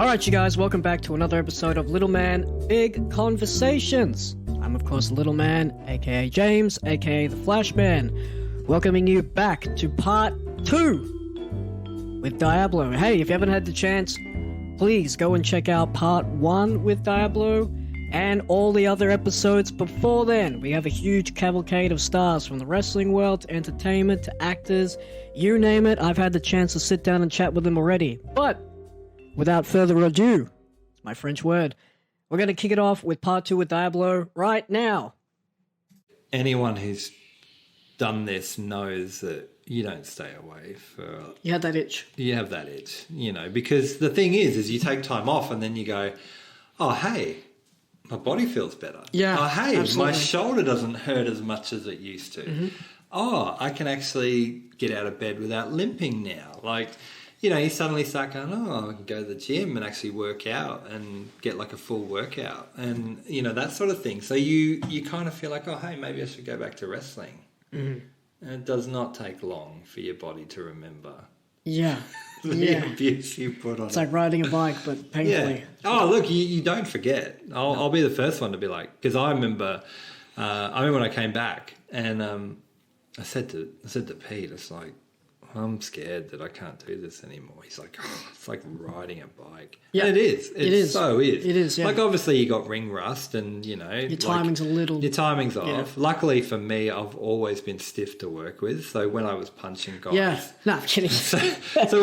Alright, you guys, welcome back to another episode of Little Man Big Conversations. I'm, of course, Little Man, aka James, aka The Flashman, welcoming you back to part 2 with Diablo. Hey, if you haven't had the chance, please go and check out part 1 with Diablo and all the other episodes before then. We have a huge cavalcade of stars from the wrestling world to entertainment to actors, you name it. I've had the chance to sit down and chat with them already. But without further ado, it's my French word, we're going to kick it off with part 2 with Diablo right now. Anyone who's done this knows that you don't stay away for... You had that itch. You have that itch, you know, because the thing is you take time off and then you go, oh, hey, my body feels better. Yeah, oh, hey, absolutely. My shoulder doesn't hurt as much as it used to. Mm-hmm. Oh, I can actually get out of bed without limping now. Like... You know, you suddenly start going, oh, I can go to the gym and actually work out and get like a full workout and, you know, that sort of thing. So you kind of feel like, oh, hey, maybe I should go back to wrestling. Mm-hmm. And it does not take long for your body to remember. Yeah. The abuse you put on It's like riding a bike, but painfully. Yeah. Oh, look, you don't forget. I'll be the first one to be like, because I remember when I came back and I said to Pete, it's like, I'm scared that I can't do this anymore. He's like, oh, it's like riding a bike. Yeah, and it is. It is, yeah. Like, obviously, you got ring rust and, you know. Your timing's Your timing's off. Yeah. Luckily for me, I've always been stiff to work with. So when I was punching guys. Yeah, no, I'm kidding. So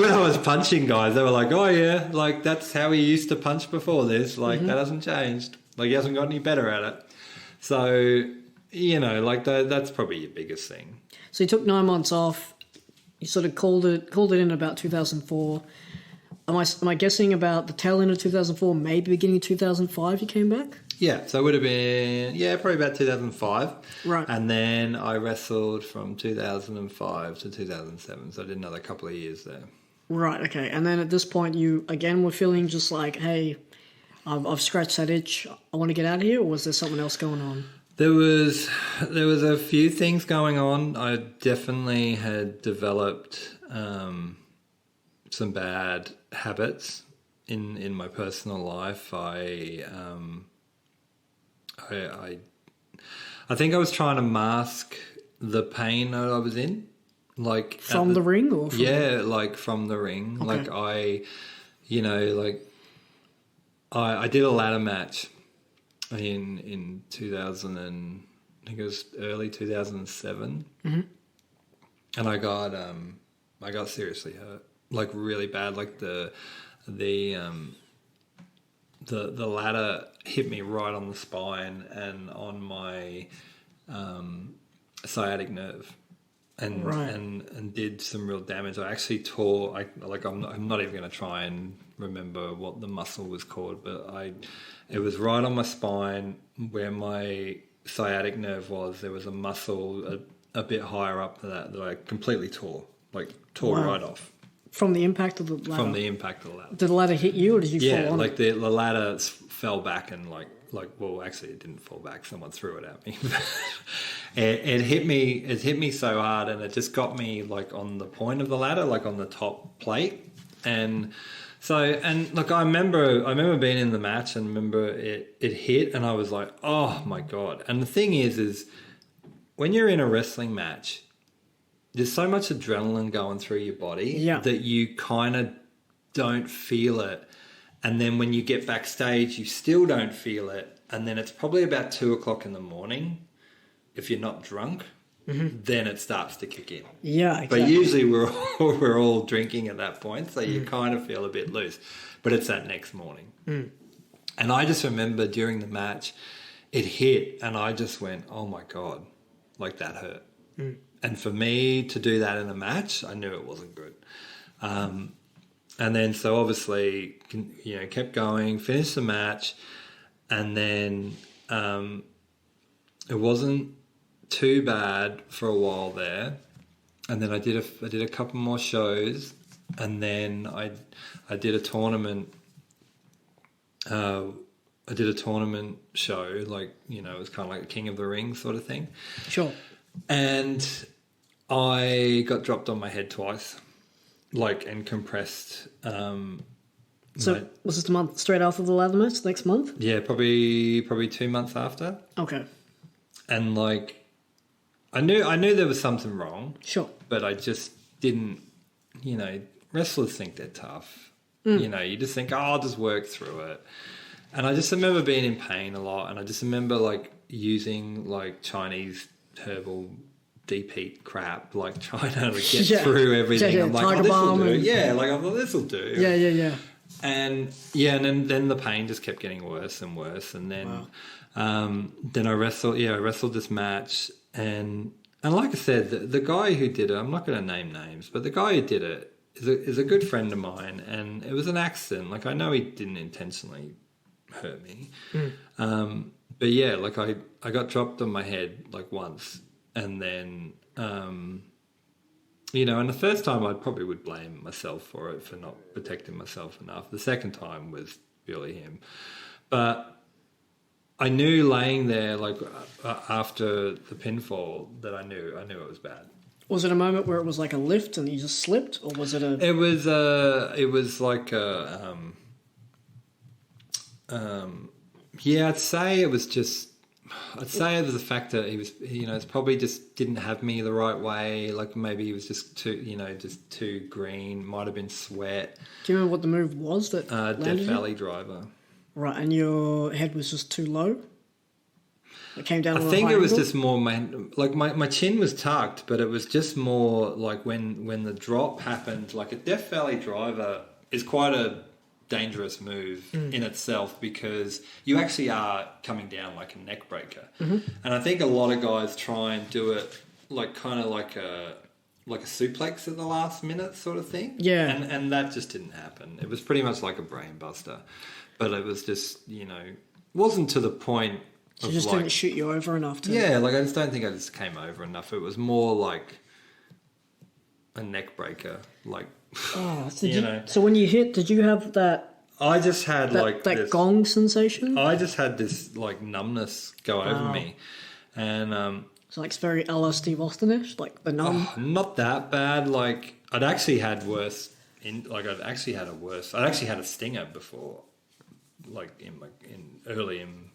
when I was punching guys, they were like, oh, yeah, like, that's how he used to punch before this. Like, that hasn't changed. Like, he hasn't got any better at it. So, you know, like, that's probably your biggest thing. So you took 9 months off. You sort of called it in about 2004. Am I guessing about the tail end of 2004, maybe beginning of 2005 you came back? Yeah, so it would have been, probably about 2005. Right. And then I wrestled from 2005 to 2007, so I did another couple of years there. Right, okay. And then at this point you, again, were feeling just like, hey, I've scratched that itch, I want to get out of here, or was there something else going on? There was a few things going on. I definitely had developed some bad habits in my personal life. I think I was trying to mask the pain that I was in, like from the ring, or like from the ring. Okay. Like I did a ladder match in 2000 and I think it was early 2007, and I got seriously hurt, like really bad. Like the ladder hit me right on the spine and on my sciatic nerve, and did some real damage. I actually tore. I'm not even going to try and remember what the muscle was called, but it was right on my spine where my sciatic nerve was. There was a muscle a bit higher up than that I completely tore right off. From the impact of the ladder? From the impact of the ladder. Did the ladder hit you, or did you fall on it? Yeah, the ladder fell back and well, actually it didn't fall back. Someone threw it at me. It hit me so hard, and it just got me like on the point of the ladder, like on the top plate. And so, and look, I remember being in the match and remember it hit, and I was like, oh my God. And the thing is when you're in a wrestling match, there's so much adrenaline going through your body that you kind of don't feel it. And then when you get backstage, you still don't feel it. And then it's probably about 2:00 in the morning. If you're not drunk, then it starts to kick in. Yeah, exactly. But usually we're all drinking at that point, so you kind of feel a bit loose. But it's that next morning. And I just remember during the match, it hit, and I just went, oh my God, like that hurt. And for me to do that in a match, I knew it wasn't good. And then so obviously, you know, kept going, finished the match, and then it wasn't too bad for a while there. And then I did a couple more shows, and then I did a tournament. I did a tournament show, like, you know, it was kind of like a King of the Ring sort of thing. Sure. And I got dropped on my head twice, like, and compressed So was this the month straight after the ladder match? Next month? Yeah, probably 2 months after. Okay. And like, I knew there was something wrong. Sure. But I just didn't. Wrestlers think they're tough. You just think, I'll just work through it. And I just remember being in pain a lot, and I just remember like using like Chinese herbal deep heat crap, like trying to get through everything. I'm like, this'll do. Yeah, like I thought this'll do. Yeah. And then the pain just kept getting worse and worse, and then then I wrestled this match, and like I said, the guy who did it, I'm not going to name names, but the guy who did it is a good friend of mine, and it was an accident. Like I know he didn't intentionally hurt me, but yeah, like I got dropped on my head like once, and then. And the first time I probably would blame myself for it, for not protecting myself enough. The second time was purely him. But I knew laying there, like after the pinfall, that I knew it was bad. Was it a moment where it was like a lift and you just slipped, or was it a? It was like a. I'd say it was just. I'd say it was the fact that he was, it's probably just didn't have me the right way. Like maybe he was just too green. Might have been sweat. Do you remember what the move was that Death Valley driver. Right, and your head was just too low? It came down. I think it was just more my chin was tucked, but it was just more like when the drop happened. Like a Death Valley driver is quite a dangerous move in itself, because you actually are coming down like a neck breaker. And I think a lot of guys try and do it like kind of like a suplex at the last minute sort of thing. Yeah. And that just didn't happen. It was pretty much like a brain buster, but it was just, wasn't to the point of just didn't shoot you over enough to... Yeah, like I just don't think I just came over enough. It was more like a neck breaker, like... Oh, so when you hit, did you have that? I just had that gong sensation. I just had this like numbness go over me, and so like it's very LSD Bostonish, like the numb. Not that bad. Like I'd actually had worse. I'd actually had a stinger before, like early in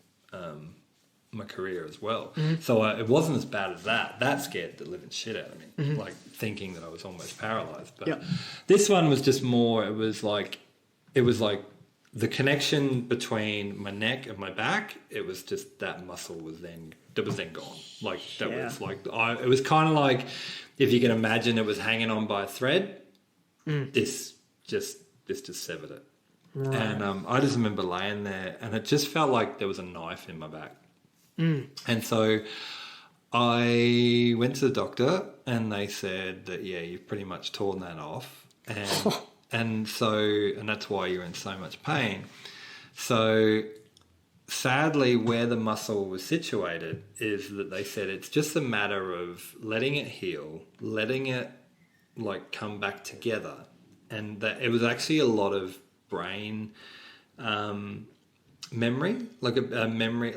my career as well. So it wasn't as bad as that. That scared the living shit out of me, like thinking that I was almost paralyzed. But this one was just more. It was like the connection between my neck and my back. It was just that muscle was then gone. Like that was like it was kind of like, if you can imagine, it was hanging on by a thread. This just severed it. Right. And I just remember laying there, and it just felt like there was a knife in my back. And so I went to the doctor, and they said that, you've pretty much torn that off. And that's why you're in so much pain. So sadly, where the muscle was situated is that they said it's just a matter of letting it heal, letting it like come back together. And that it was actually a lot of brain memory, like a memory,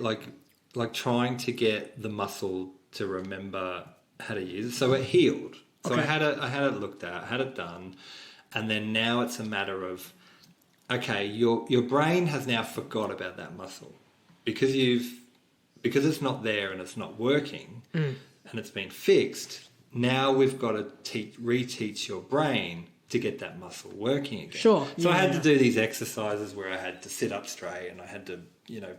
like trying to get the muscle to remember how to use it. So it healed. So I had it looked at, had it done, and then now it's a matter of, okay, your brain has now forgot about that muscle because it's not there and it's not working, and it's been fixed. Now we've got to reteach your brain to get that muscle working again. Sure. So I had to do these exercises where I had to sit up straight, and I had to,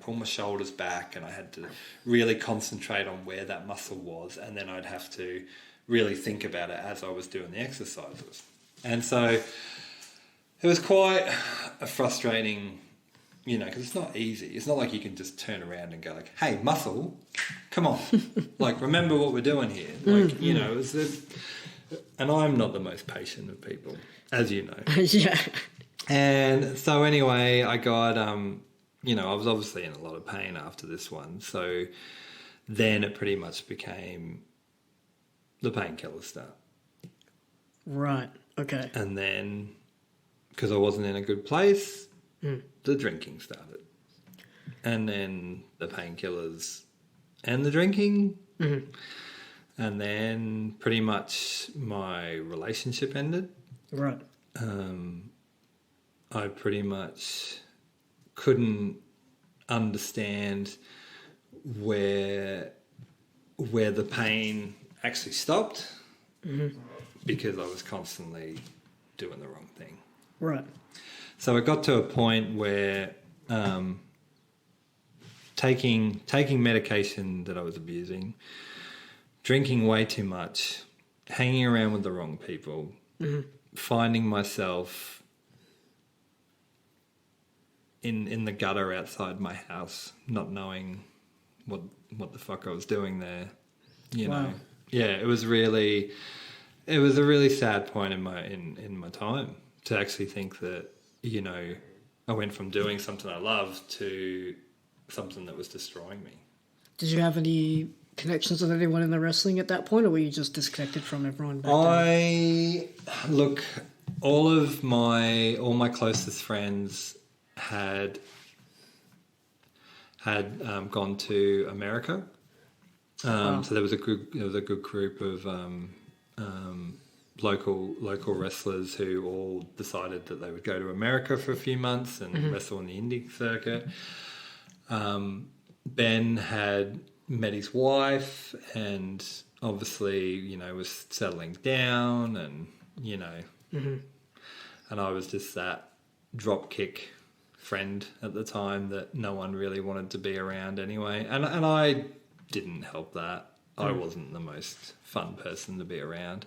pull my shoulders back, and I had to really concentrate on where that muscle was, and then I'd have to really think about it as I was doing the exercises. And so it was quite a frustrating, because it's not easy. It's not like you can just turn around and go like, hey, muscle, come on. Like, remember what we're doing here. Like, it was and I'm not the most patient of people, as you know. Yeah. And so anyway, I got, I was obviously in a lot of pain after this one. So then it pretty much became the painkiller stuff. Right. Okay. And then, because I wasn't in a good place, the drinking started. And then the painkillers and the drinking. Mm-hmm. And then pretty much my relationship ended. Right. I pretty much couldn't understand where the pain actually stopped because I was constantly doing the wrong thing. Right. So it got to a point where taking medication that I was abusing, drinking way too much, hanging around with the wrong people, finding myself in the gutter outside my house, not knowing what the fuck I was doing there, you know. Yeah, it was a really sad point in my time to actually think that, you know, I went from doing something I loved to something that was destroying me. Did you have any connections with anyone in the wrestling at that point, or were you just disconnected from everyone back then? Look, all my closest friends had gone to America. So there was a good group of local wrestlers who all decided that they would go to America for a few months and wrestle in the indie circuit. Ben had met his wife and obviously, you know, was settling down and, you know, and I was just that dropkick friend at the time that no one really wanted to be around anyway. And I didn't help that. I wasn't the most fun person to be around.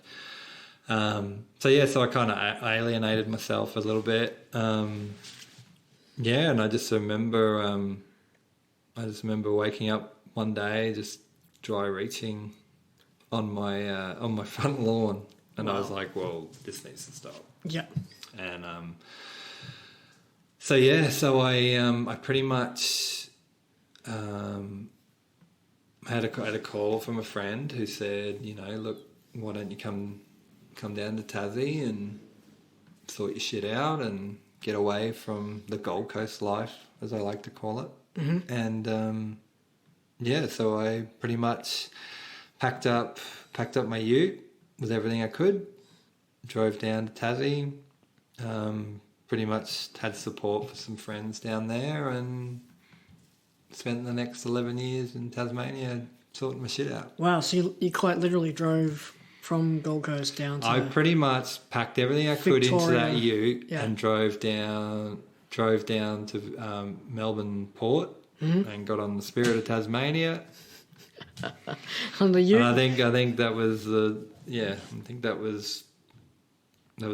So I kind of alienated myself a little bit. And I just remember waking up one day just dry reaching on my front lawn, and I was like, "Well, this needs to stop." Yeah. And I pretty much had a call from a friend who said, you know, look, why don't you come down to Tassie and sort your shit out and get away from the Gold Coast life, as I like to call it. And so I pretty much packed up my ute with everything I could, drove down to Tassie, pretty much had support for some friends down there, and spent the next 11 years in Tasmania sorting my shit out. Wow, so you quite literally drove from Gold Coast down to... I pretty much packed everything I could into that ute and drove down to Melbourne Port and got on the Spirit of Tasmania. On the ute? And I think that was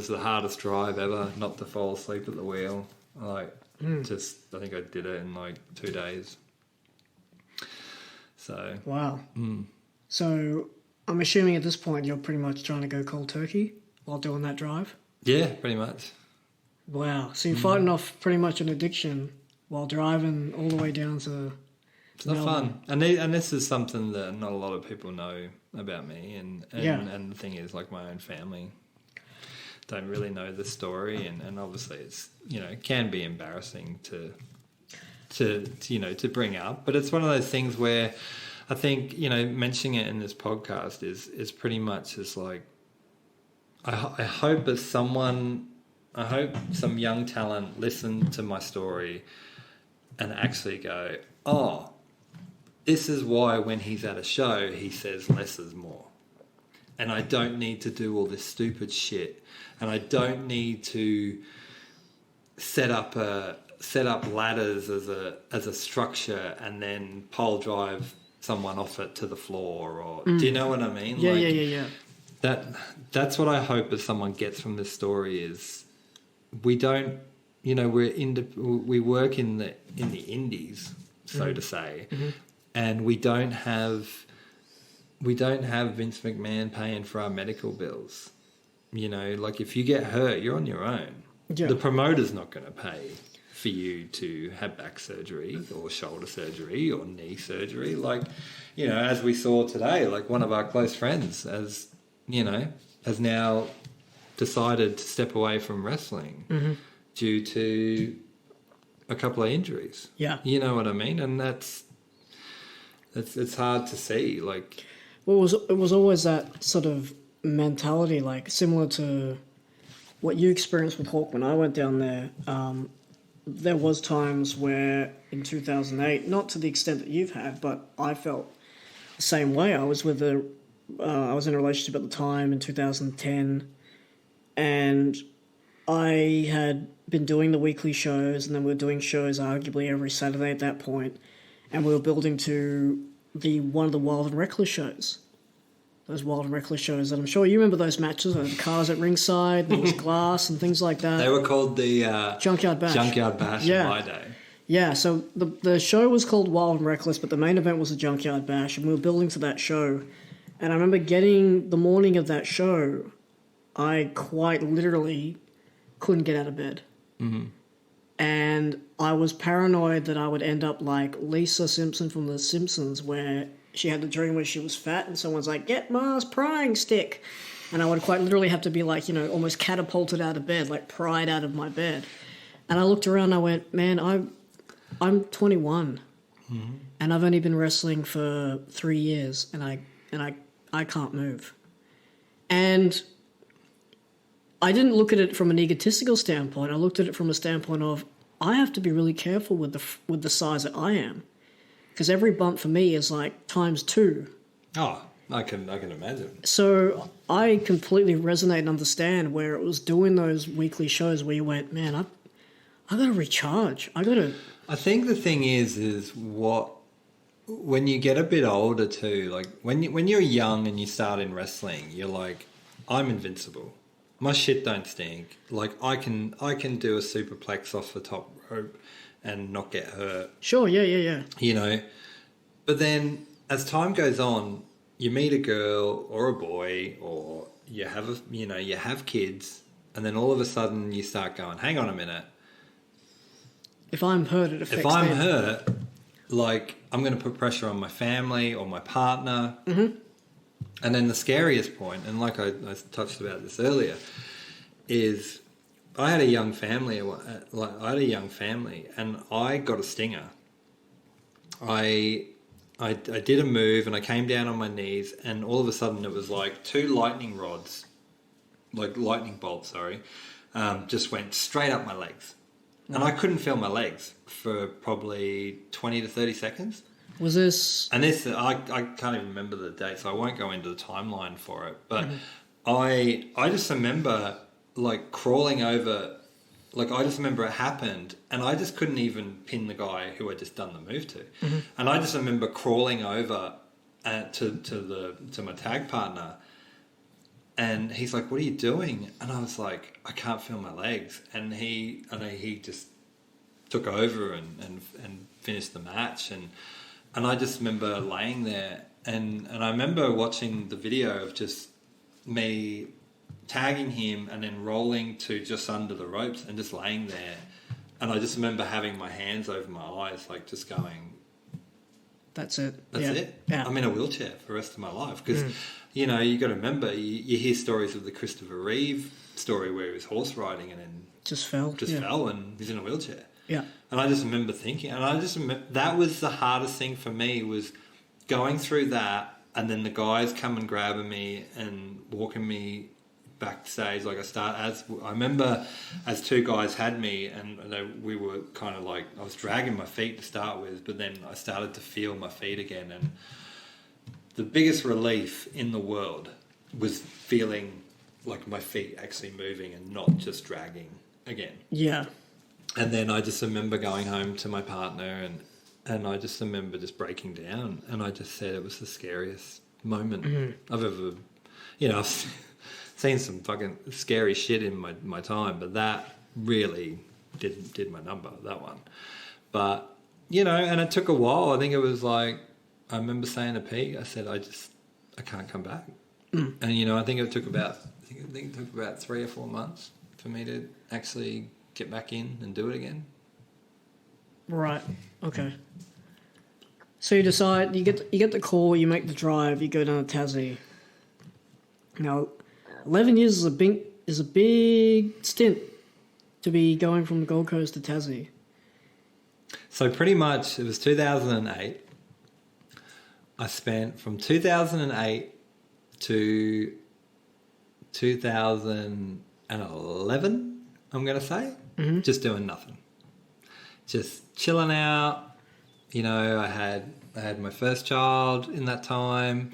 the hardest drive ever, not to fall asleep at the wheel. I think I did it in like 2 days. So wow. So I'm assuming at this point you're pretty much trying to go cold turkey while doing that drive? Yeah, pretty much. Wow. So you're fighting off pretty much an addiction while driving all the way down to... It's not fun. And this is something that not a lot of people know about me. And the thing is, like, my own family don't really know the story. And obviously it's, you know, it can be embarrassing to bring up. But it's one of those things where I think, you know, mentioning it in this podcast is pretty much just like, I hope some young talent listen to my story and actually go, oh, this is why when he's at a show, he says less is more. And I don't need to do all this stupid shit. And I don't need to set up ladders as a structure and then pole drive someone off it to the floor. Or do you know what I mean? Yeah. That's what I hope that someone gets from this story is we don't, you know, we work in the indies, so to say, and we don't have Vince McMahon paying for our medical bills. You know, like if you get hurt, you're on your own. Yeah. The promoter's not going to pay for you to have back surgery or shoulder surgery or knee surgery. Like, you know, as we saw today, like one of our close friends has now decided to step away from wrestling due to a couple of injuries. Yeah. You know what I mean? And it's hard to see. Like, well, it was always that sort of mentality, like similar to what you experienced with Hawk when I went down there. There was times where in 2008, not to the extent that you've had, but I felt the same way. I was in a relationship at the time in 2010, and I had been doing the weekly shows, and then we were doing shows arguably every Saturday at that point, and we were building to one of the Wild and Reckless shows. Those Wild and Reckless shows that I'm sure you remember those matches. The cars at ringside, there was glass and things like that. They were called the Junkyard Bash. Junkyard Bash in my day. Yeah, so the show was called Wild and Reckless, but the main event was the Junkyard Bash, and we were building to that show. And I remember getting the morning of that show, I quite literally couldn't get out of bed. Mm-hmm. And I was paranoid that I would end up like Lisa Simpson from The Simpsons, where she had the dream where she was fat and someone's like, get Mars prying stick. And I would quite literally have to be like, almost catapulted out of bed, like pried out of my bed. And I looked around and I went, man, I'm 21 and I've only been wrestling for 3 years and I can't move. And I didn't look at it from an egotistical standpoint. I looked at it from a standpoint of I have to be really careful with the size that I am, because every bump for me is like times 2. Oh, I can imagine. So I completely resonate and understand where it was doing those weekly shows where you went, man, I got to recharge. I think the thing is when you get a bit older too, like when you're young and you start in wrestling, you're like, I'm invincible. My shit don't stink. Like I can do a superplex off the top rope and not get hurt. Sure, yeah. But then as time goes on, you meet a girl or a boy, or you have kids, and then all of a sudden you start going, hang on a minute. If I'm hurt, it affects If I'm them. hurt, like I'm going to put pressure on my family or my partner. Mm-hmm. And then the scariest point, and like I touched about this earlier, is I had a young family. And I got a stinger. I did a move, and I came down on my knees, and all of a sudden it was like 2 lightning bolts, just went straight up my legs. And I couldn't feel my legs for probably 20 to 30 seconds. Was this... And this, I can't even remember the date, so I won't go into the timeline for it. But I just remember, like, crawling over... Like, I just remember it happened, and I just couldn't even pin the guy who I'd just done the move to. Mm-hmm. And I just remember crawling over to my tag partner, and he's like, what are you doing? And I was like, I can't feel my legs. And he just took over and finished the match. And I just remember laying there, and I remember watching the video of just me tagging him and then rolling to just under the ropes and just laying there. And I just remember having my hands over my eyes, like just going... That's it. That's it? Yeah. I'm in a wheelchair for the rest of my life. Because, you got to remember, you hear stories of the Christopher Reeve story where he was horse riding and then... Just fell and he's in a wheelchair. Yeah. And I just remember thinking, that was the hardest thing for me, was going through that, and then the guys come and grabbing me and walking me backstage. Like I remember as 2 guys had me, and we were kind of like, I was dragging my feet to start with, but then I started to feel my feet again, and the biggest relief in the world was feeling like my feet actually moving and not just dragging again. Yeah. And then I just remember going home to my partner, and I just remember just breaking down, and I just said it was the scariest moment I've ever, I've seen some fucking scary shit in my time, but that really did my number, that one. But, and it took a while. I think it was like, I remember saying to Pete, I said, I can't come back. And, I think it took about 3 or 4 months for me to actually get back in and do it again. Right. Okay. So you decide, you get the call, you make the drive, you go down to Tassie. Now, 11 years is a big stint to be going from the Gold Coast to Tassie. So pretty much it was 2008. I spent from 2008 to 2012 2011, I'm going to say. Just doing nothing. Just chilling out. You know, I had my first child in that time.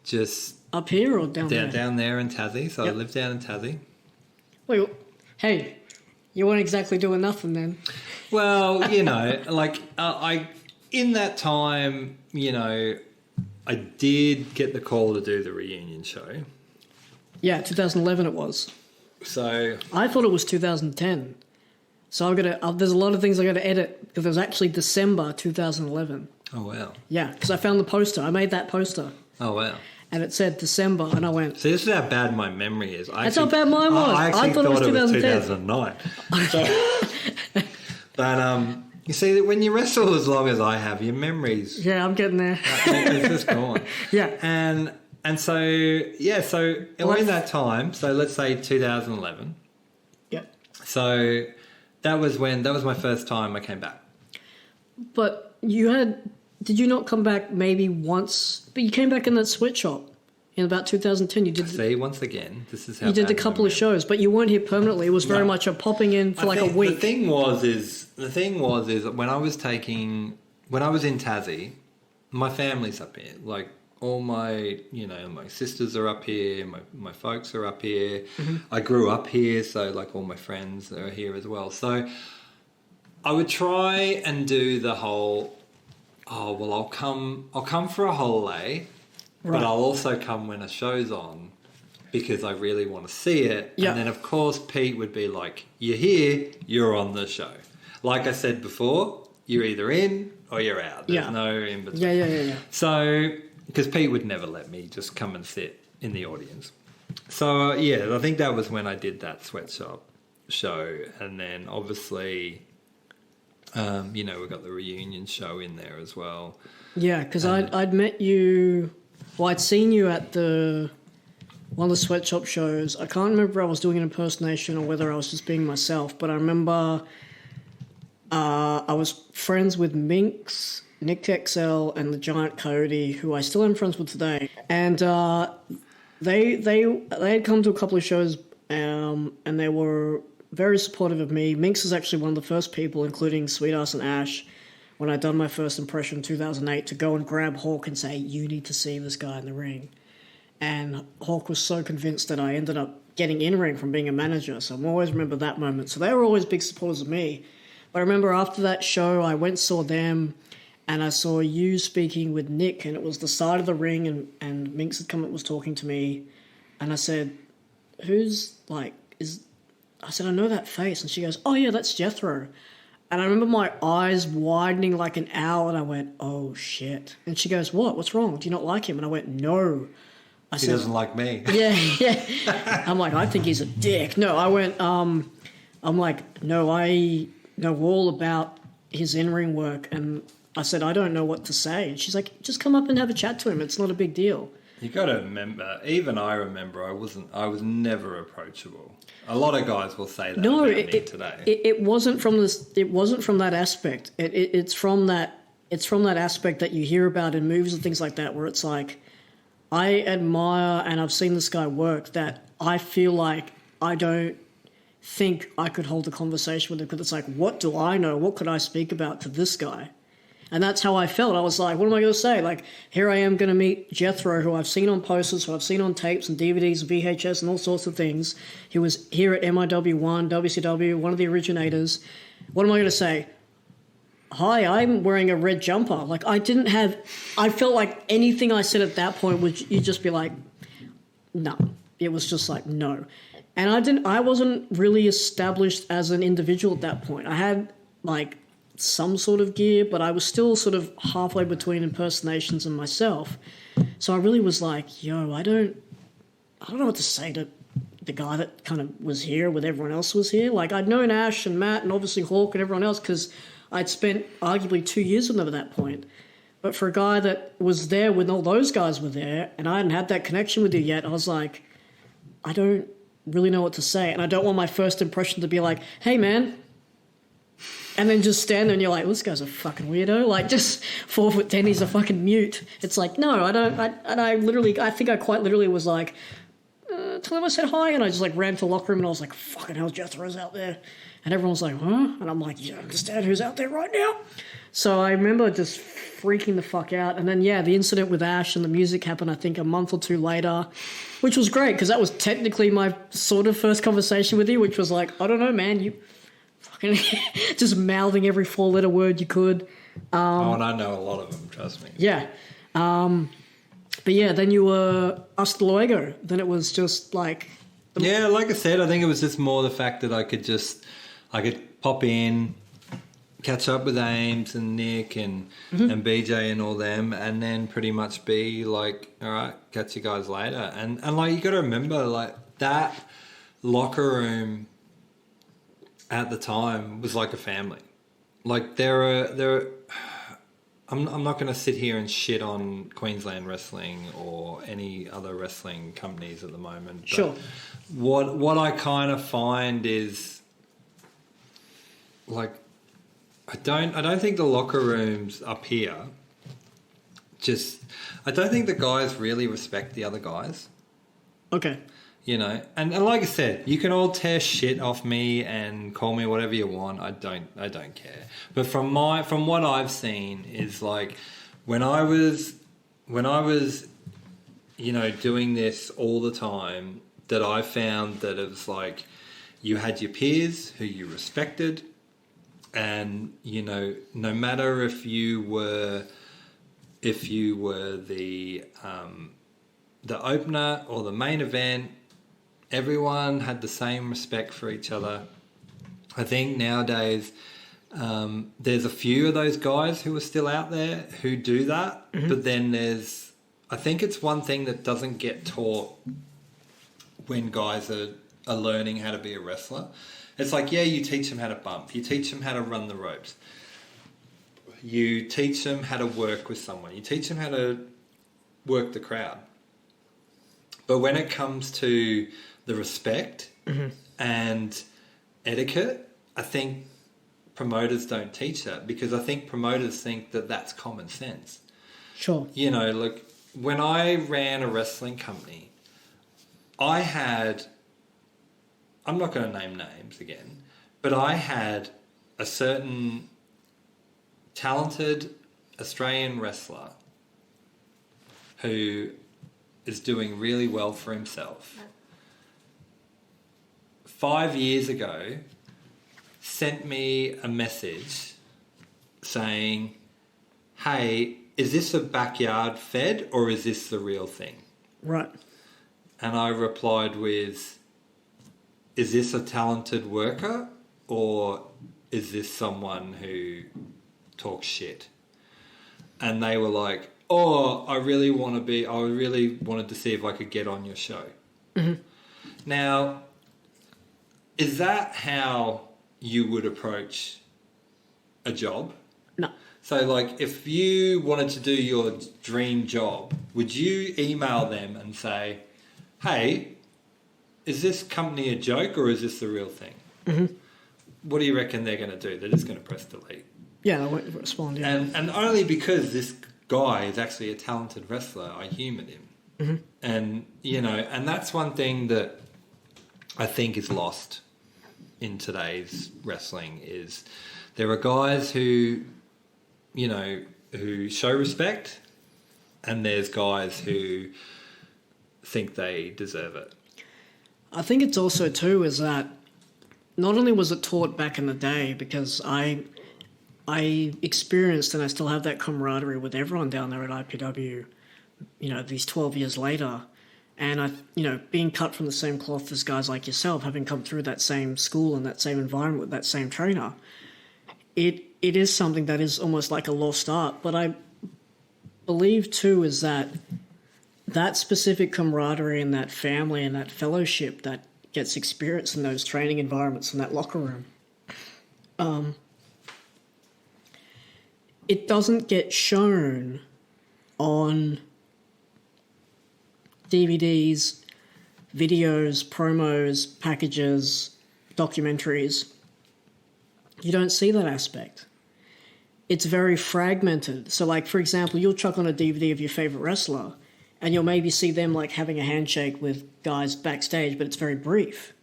Just... Up here or down there? Down there in Tassie. So I lived down in Tassie. Wait, hey, you weren't exactly doing nothing then. Well, you know, like I in that time, you know, I did get the call to do the reunion show. Yeah, 2011 it was. So I thought it was 2010. So I've got to. There's a lot of things I got to edit because it was actually December 2011. Oh wow! Yeah, because I found the poster. I made that poster. Oh wow! And it said December, and I went... See, this is how bad my memory is. That's how bad mine was. I actually thought it was 2009. So, but, you see, when you wrestle as long as I have, your memories... Yeah, I'm getting there. It's just gone. Yeah. And so, yeah, so around that time, so let's say 2011. Yeah. So that was my first time I came back. But you had... Did you not come back maybe once? But you came back in that sweatshop in about 2010. You did. See, once again, this is how you did a couple of shows, but you weren't here permanently. It was very much a popping in for a week. The thing was when I was in Tassie, my family's up here. Like all my, you know, my sisters are up here. My folks are up here. I grew up here, so like all my friends are here as well. So I would try and do the whole. Oh, well, I'll come for a holiday, but I'll also come when a show's on because I really want to see it. Yep. And then, of course, Pete would be like, you're here, you're on the show. Like I said before, you're either in or you're out. There's no in between. Yeah. So, because Pete would never let me just come and sit in the audience. So, I think that was when I did that sweatshop show. And then, obviously... you know, we got the reunion show in there as well. Yeah, because I'd met you... Well, I'd seen you at one of the sweatshop shows. I can't remember if I was doing an impersonation or whether I was just being myself, but I remember I was friends with Minx, Nick XL, and the Giant Coyote, who I still am friends with today. And they had come to a couple of shows and they were... very supportive of me. Minx is actually one of the first people, including Sweetass and Ash, when I'd done my first impression in 2008, to go and grab Hawk and say, you need to see this guy in the ring. And Hawk was so convinced that I ended up getting in-ring from being a manager, so I always remember that moment. So they were always big supporters of me. But I remember after that show, I went and saw them, and I saw you speaking with Nick, and it was the side of the ring, and Minx had come and was talking to me, and I said, I said, I know that face. And she goes, oh, yeah, that's Jethro. And I remember my eyes widening like an owl, and I went, oh, shit. And she goes, what? What's wrong? Do you not like him? And I went, no. He doesn't like me. Yeah. I'm like, I think he's a dick. No, I went, I'm like, no, I know all about his in-ring work. And I said, I don't know what to say. And she's like, just come up and have a chat to him. It's not a big deal. You got to remember, even I remember, I was never approachable. A lot of guys will say that about me today. It wasn't from this. It wasn't from that aspect. It's from that aspect that you hear about in movies and things like that, where it's like, I admire and I've seen this guy work. That I feel like I don't think I could hold a conversation with him because it's like, what do I know? What could I speak about to this guy? And that's how I felt. I was like, what am I going to say? Like, here I am going to meet Jethro, who I've seen on posters, who I've seen on tapes and DVDs and VHS and all sorts of things. He was here at MIW1, WCW, one of the originators. What am I going to say? Hi, I'm wearing a red jumper. Like, I felt like anything I said at that point would you'd just be like, no. It was just like, no. And I wasn't really established as an individual at that point. I had, like, some sort of gear, but I was still sort of halfway between impersonations and myself. So I really was like, yo, I don't know what to say to the guy that kind of was here with everyone else was here. Like, I'd known Ash and Matt and obviously Hawk and everyone else because I'd spent arguably 2 years with them at that point. But for a guy that was there when all those guys were there and I hadn't had that connection with you yet, I was like, I don't really know what to say. And I don't want my first impression to be like, hey, man, and then just stand there and you're like, well, this guy's a fucking weirdo. Like, just 4'10", he's a fucking mute. It's like, no, I don't. I think I quite literally was like, tell him I said hi. And I just like ran to the locker room and I was like, fucking hell, Jethro's out there. And everyone's like, huh? And I'm like, you don't understand who's out there right now? So I remember just freaking the fuck out. And then, the incident with Ash and the music happened, I think, a month or two later, which was great because that was technically my sort of first conversation with you, which was like, I don't know, man, you fucking just mouthing every 4-letter word you could. And I know a lot of them, trust me. Yeah. But then you were hasta luego. Then it was just like... like I said, I think it was just more the fact that I could pop in, catch up with Ames and Nick and BJ and all them, and then pretty much be like, all right, catch you guys later. And like, you got to remember, like, that locker room at the time was like a family. Like, I'm not going to sit here and shit on Queensland Wrestling or any other wrestling companies at the moment. But sure. What I kind of find is, like, I don't think the locker rooms up here I don't think the guys really respect the other guys. Okay. You know, and like I said, you can all tear shit off me and call me whatever you want. I don't care. But from what I've seen is, like, when I was, you know, doing this all the time, that I found that it was like you had your peers who you respected, and, you know, no matter if you were the opener or the main event, everyone had the same respect for each other. I think nowadays there's a few of those guys who are still out there who do that, but then I think it's one thing that doesn't get taught when guys are learning how to be a wrestler. It's like, you teach them how to bump, you teach them how to run the ropes, you teach them how to work with someone, you teach them how to work the crowd. But when it comes to the respect and etiquette, I think promoters don't teach that, because I think promoters think that that's common sense. Sure. You know, like, when I ran a wrestling company, I'm not going to name names again, but I had a certain talented Australian wrestler who is doing really well for himself. 5 years ago, sent me a message saying, hey, is this a backyard fed or is this the real thing? Right. And I replied with, is this a talented worker or is this someone who talks shit? And they were like, oh, I really wanted to see if I could get on your show. Now, is that how you would approach a job? No. So, like, if you wanted to do your dream job, would you email them and say, hey, is this company a joke or is this the real thing? What do you reckon they're going to do? They're just going to press delete. Yeah, they won't respond, yeah. And only because this guy is actually a talented wrestler, I humoured him. And, you know, and that's one thing that I think is lost in today's wrestling, is there are guys who, you know, who show respect, and there's guys who think they deserve it. I think it's also too is that not only was it taught back in the day, because I experienced and I still have that camaraderie with everyone down there at IPW, you know, these 12 years later. And being cut from the same cloth as guys like yourself, having come through that same school and that same environment with that same trainer, it is something that is almost like a lost art. But I believe too is that specific camaraderie and that family and that fellowship that gets experienced in those training environments in that locker room, it doesn't get shown on DVDs, videos, promos, packages, documentaries. You don't see that aspect. It's very fragmented. So, like, for example, you'll chuck on a DVD of your favorite wrestler and you'll maybe see them like having a handshake with guys backstage, but it's very brief.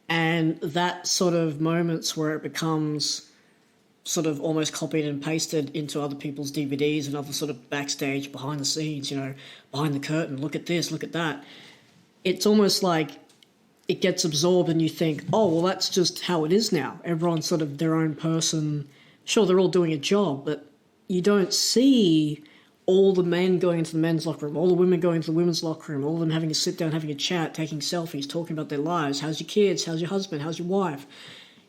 And that sort of moments where it becomes sort of almost copied and pasted into other people's DVDs and other sort of backstage, behind the scenes, behind the curtain, look at this, look at that. It's almost like it gets absorbed and you think, oh, well, that's just how it is now. Everyone's sort of their own person. Sure, they're all doing a job, but you don't see all the men going into the men's locker room, all the women going into the women's locker room, all of them having a sit down, having a chat, taking selfies, talking about their lives. How's your kids? How's your husband? How's your wife?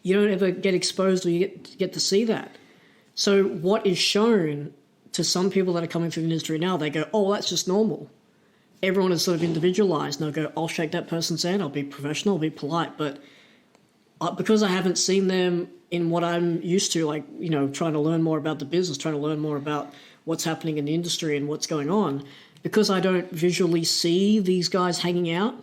You don't ever get exposed or you get to see that. So what is shown to some people that are coming through the industry now, they go, oh, that's just normal. Everyone is sort of individualized, and they'll go, I'll shake that person's hand, I'll be professional, I'll be polite. But because I haven't seen them in what I'm used to, like, trying to learn more about the business, trying to learn more about what's happening in the industry and what's going on, because I don't visually see these guys hanging out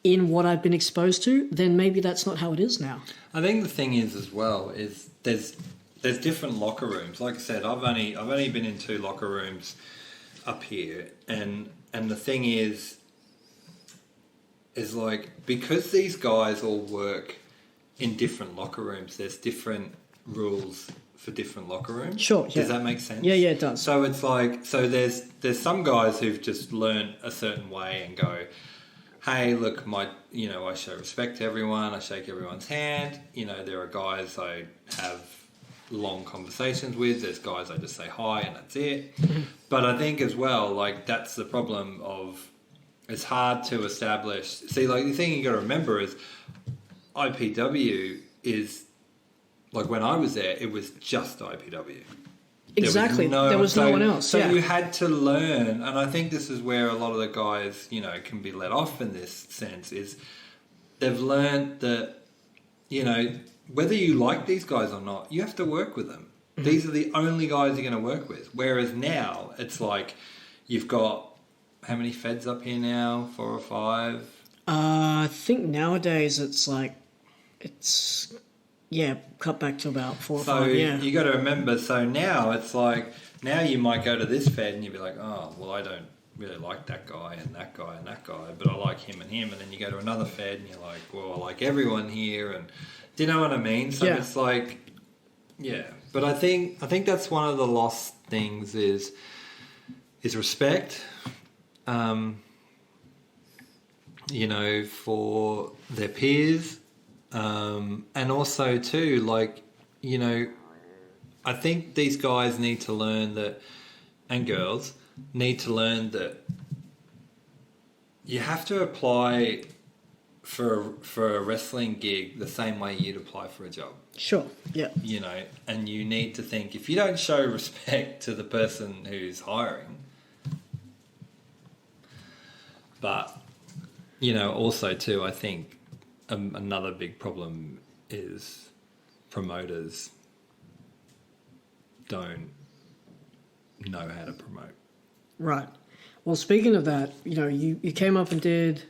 in what I've been exposed to, then maybe that's not how it is now. I think the thing is as well is there's different locker rooms. Like I said, I've only been in 2 locker rooms up here, and the thing is like, because these guys all work in different locker rooms, there's different rules for different locker rooms. Sure, yeah. Does that make sense? Yeah, it does. So it's like, there's some guys who've just learned a certain way and go, hey, look, I show respect to everyone, I shake everyone's hand. There are guys I have long conversations with, there's guys I just say hi and that's it. But I think as well, like, that's the problem of, it's hard to establish. See, like, the thing you got to remember is IPW is, like, when I was there, it was just IPW. Exactly. There was no one else. So you had to learn, and I think this is where a lot of the guys, can be let off in this sense, is they've learned that, whether you like these guys or not, you have to work with them. Mm-hmm. These are the only guys you're going to work with. Whereas now, it's like, you've got, how many feds up here now? 4 or 5? I think nowadays cut back to about 4 or 5, yeah. So you got to remember, so now it's like, now you might go to this fed and you'll be like, oh, well, I don't really like that guy and that guy and that guy, but I like him and him. And then you go to another fed and you're like, well, I like everyone here. And do you know what I mean? So it's like, yeah. But I think that's one of the lost things is respect, for their peers. And also too, like, I think these guys need to learn that, and girls need to learn that you have to apply for a wrestling gig the same way you'd apply for a job. Sure, yeah. And you need to think, if you don't show respect to the person who's hiring, but, also too, I think another big problem is promoters don't know how to promote. Right. Well, speaking of that, you came up and did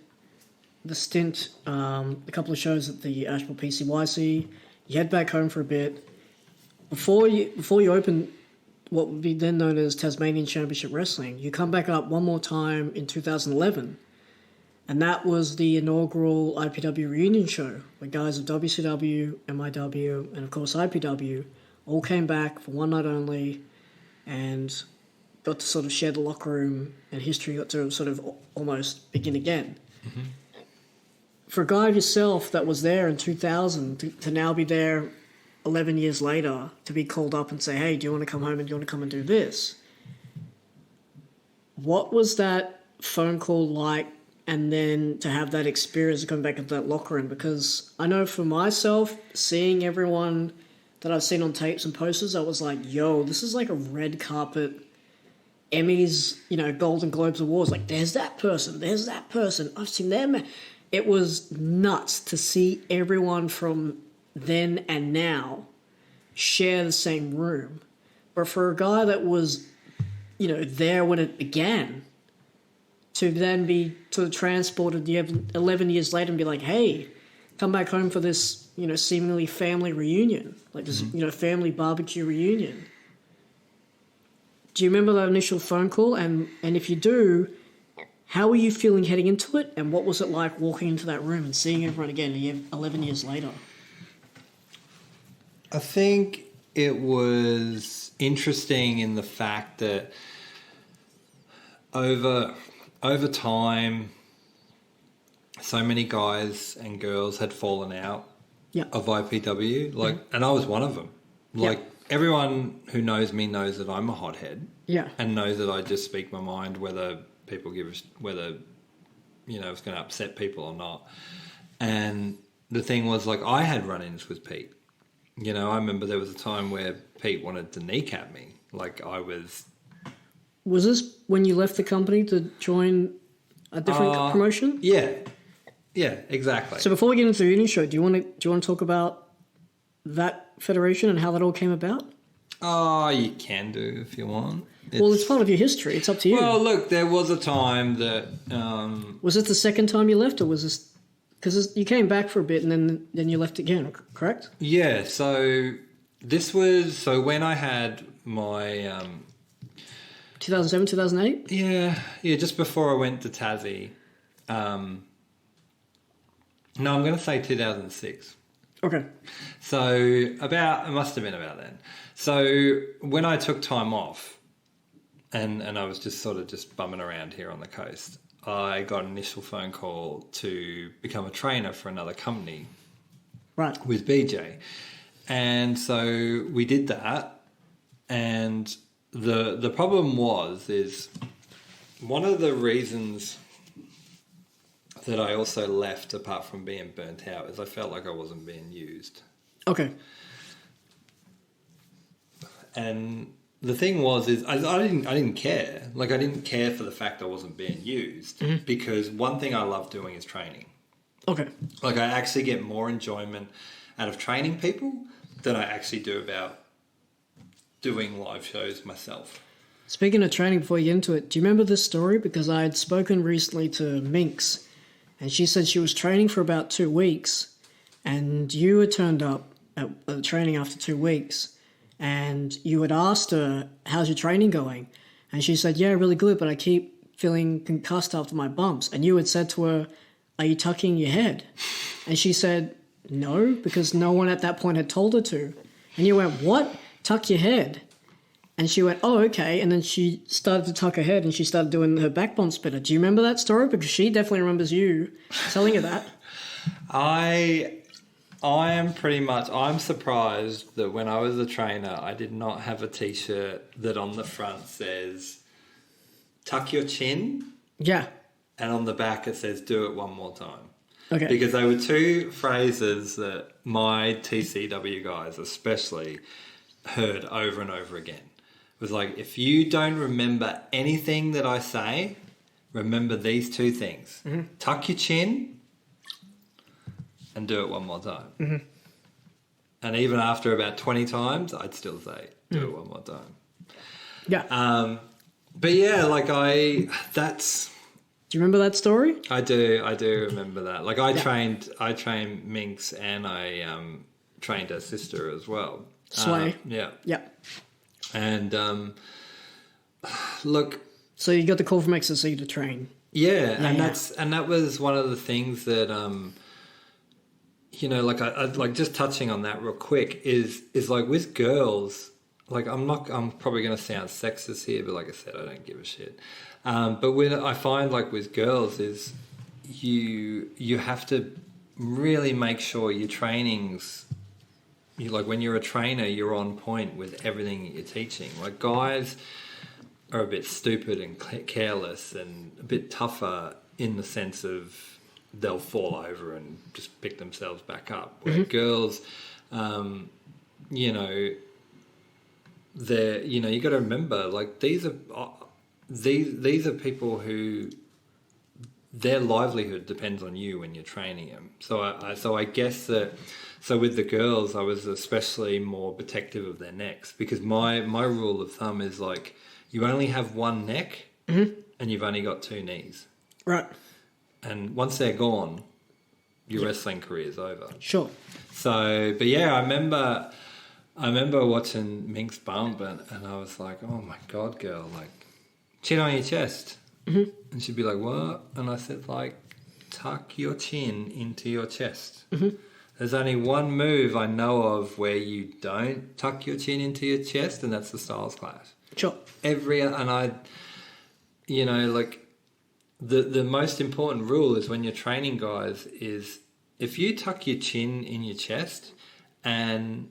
the stint, a couple of shows at the Asheville PCYC. You head back home for a bit. Before you open what would be then known as Tasmanian Championship Wrestling, you come back up one more time in 2011. And that was the inaugural IPW reunion show, where guys of WCW, MIW, and of course IPW all came back for one night only and got to sort of share the locker room, and history got to sort of almost begin again. Mm-hmm. For a guy of yourself that was there in 2000 to now be there 11 years later, to be called up and say, hey, do you want to come home and do you want to come and do this? What was that phone call like? And then to have that experience of coming back into that locker room, because I know for myself, seeing everyone that I've seen on tapes and posters, I was like, yo, this is like a red carpet, Emmys, Golden Globes Awards. Like, there's that person, I've seen them. It was nuts to see everyone from then and now share the same room. But for a guy that was, there when it began, to then be sort of transported 11 years later and be like, hey, come back home for this, seemingly family reunion, like this, family barbecue reunion. Do you remember that initial phone call? And if you do, How were you feeling heading into it, and what was it like walking into that room and seeing everyone again 11 years later? I think it was interesting in the fact that over time, so many guys and girls had fallen out of IPW, and I was one of them. Everyone who knows me knows that I'm a hothead, and knows that I just speak my mind, whether people whether it's going to upset people or not. And the thing was, I had run-ins with Pete. I remember there was a time where Pete wanted to kneecap me. Was this when you left the company to join a different promotion? Yeah, exactly. So before we get into the evening show, do you want to talk about that federation and how that all came about? Oh, you can do if you want. It's part of your history. It's up to you. Well, look, there was a time that... Was this the second time you left, or was this... Because you came back for a bit and then you left again, correct? Yeah, so this was... So when I had my... 2007, 2008? Yeah, just before I went to Tassie. No, I'm going to say 2006. Okay. So it must have been about then. So when I took time off, and I was just sort of just bumming around here on the coast, I got an initial phone call to become a trainer for another company, right, with BJ. And so we did that, and the problem is one of the reasons that I also left, apart from being burnt out, is I felt like I wasn't being used. Okay. And the thing was, I didn't care. I didn't care for the fact I wasn't being used, because one thing I love doing is training. Okay. I actually get more enjoyment out of training people than I actually do about doing live shows myself. Speaking of training, before you get into it, do you remember this story? Because I had spoken recently to Minx, and she said she was training for about 2 weeks, and you had turned up at the training after 2 weeks, and you had asked her, how's your training going? And she said, yeah, really good, but I keep feeling concussed after my bumps. And you had said to her, are you tucking your head? And she said, no, because no one at that point had told her to. And you went, what? Tuck your head? And she went, oh, okay. And then she started to tuck her head and she started doing her back bump spitter. Do you remember that story? Because she definitely remembers you telling her that. I'm surprised that when I was a trainer, I did not have a T-shirt that on the front says, tuck your chin. Yeah. And on the back it says, do it one more time. Okay. Because they were two phrases that my TCW guys especially heard over and over again. It was like, if you don't remember anything that I say, remember these two things. Mm-hmm. Tuck your chin and do it one more time. Mm-hmm. And even after about 20 times, I'd still say, do it one more time. Yeah. But yeah, do you remember that story? I do remember that. I trained Minx, and I trained her sister as well. Sway. Yeah. Yeah. And look. So you got the call from XSC to train. Yeah, and that was one of the things that I just touching on that real quick is with girls. I'm probably going to sound sexist here, but like I said, I don't give a shit. But when I find with girls is you have to really make sure your trainings, when you're a trainer, you're on point with everything that you're teaching. Guys are a bit stupid and careless and a bit tougher in the sense of they'll fall over and just pick themselves back up. Where girls, they're, you got to remember, these are people who their livelihood depends on you when you're training them. So I guess that, so with the girls, I was especially more protective of their necks, because my rule of thumb is you only have one neck and you've only got two knees. Right. And once they're gone, your wrestling career is over. Sure. So, but yeah, I remember watching Minx bump, and I was like, oh my God, girl, chin on your chest. And she'd be like, what? And I said, like, tuck your chin into your chest. There's only one move I know of where you don't tuck your chin into your chest, and that's the Styles Clash. Sure. The most important rule is when you're training guys is if you tuck your chin in your chest and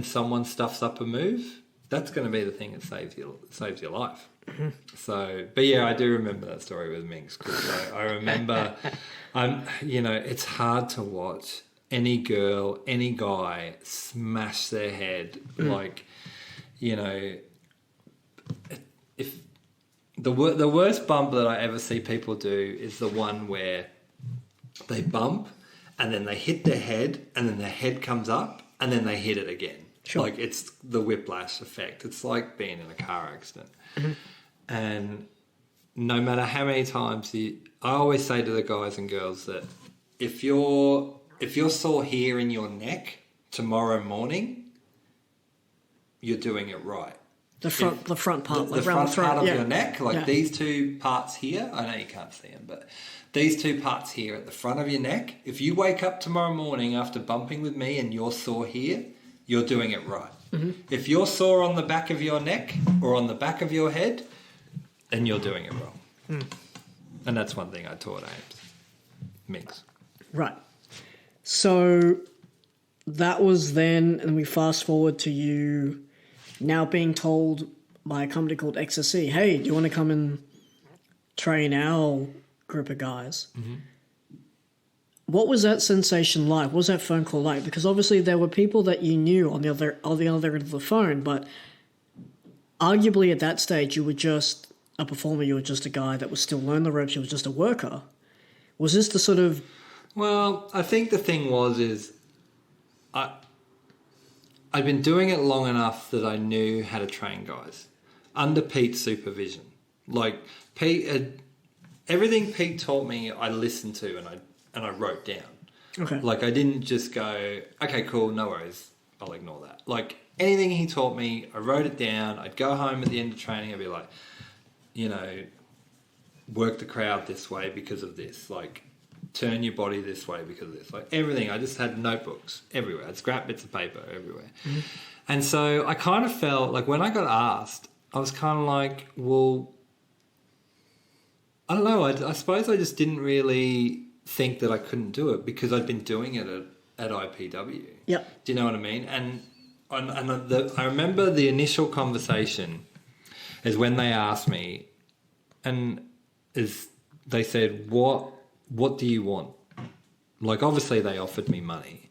someone stuffs up a move, that's going to be the thing that saves your life. So, but yeah, I do remember that story with Minx, because I remember, it's hard to watch any girl, any guy smash their head. If the worst bump that I ever see people do is the one where they bump and then they hit their head and then their head comes up and then they hit it again. Sure. Like, it's the whiplash effect. It's like being in a car accident. And no matter how many times I always say to the guys and girls that if you're sore here in your neck tomorrow morning, you're doing it right. The front part, like the around front part of yeah. your neck, like yeah. these two parts here. I know you can't see them, but these two parts here at the front of your neck. If you wake up tomorrow morning after bumping with me and you're sore here, you're doing it right. If you're sore on the back of your neck or on the back of your head, then you're doing it wrong. And that's one thing I taught Ames. Minx. Right. So that was then, and we fast forward to you now being told by a company called XSC, hey, do you want to come and train our group of guys? What was that sensation like? What was that phone call like? Because obviously there were people that you knew on the other end of the phone, but arguably at that stage you were just a performer. You were just a guy that was still learning the ropes. You were just a worker. Was this the sort of... Well, I think the thing is I'd been doing it long enough that I knew how to train guys under Pete's supervision. Like, Pete, everything Pete taught me, I listened to and I wrote down. Okay. Like, I didn't just go, okay, cool, no worries, I'll ignore that. Like, anything he taught me, I wrote it down. I'd go home at the end of training, I'd be like, work the crowd this way because of this. Like, turn your body this way because of this. Like, everything. I just had notebooks everywhere. I'd scrap bits of paper everywhere. And so I kind of felt like when I got asked, I was kind of like, well, I don't know. I suppose I just didn't really think that I couldn't do it because I'd been doing it at IPW. Yep. Do you know what I mean? And I remember the initial conversation is when they asked me, and they said, what do you want? Like, obviously they offered me money,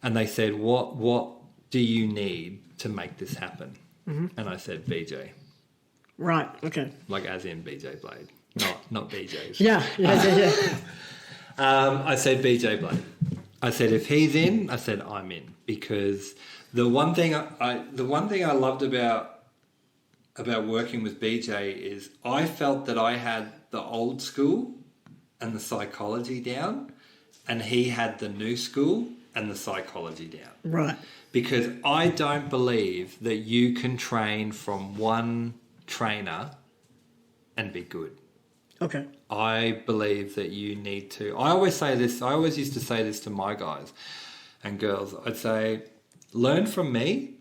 and they said, what do you need to make this happen? And I said, BJ. Right. Okay. Like, as in BJ Blade, not BJ's. Yeah. I said BJ Blade. I said, if he's in, I said I'm in, because the one thing I loved about working with BJ is I felt that I had the old school and the psychology down, and he had the new school and the psychology down. Right. Because I don't believe that you can train from one trainer and be good. Okay. I believe that you need to... I always used to say this to my guys and girls. I'd say, learn from me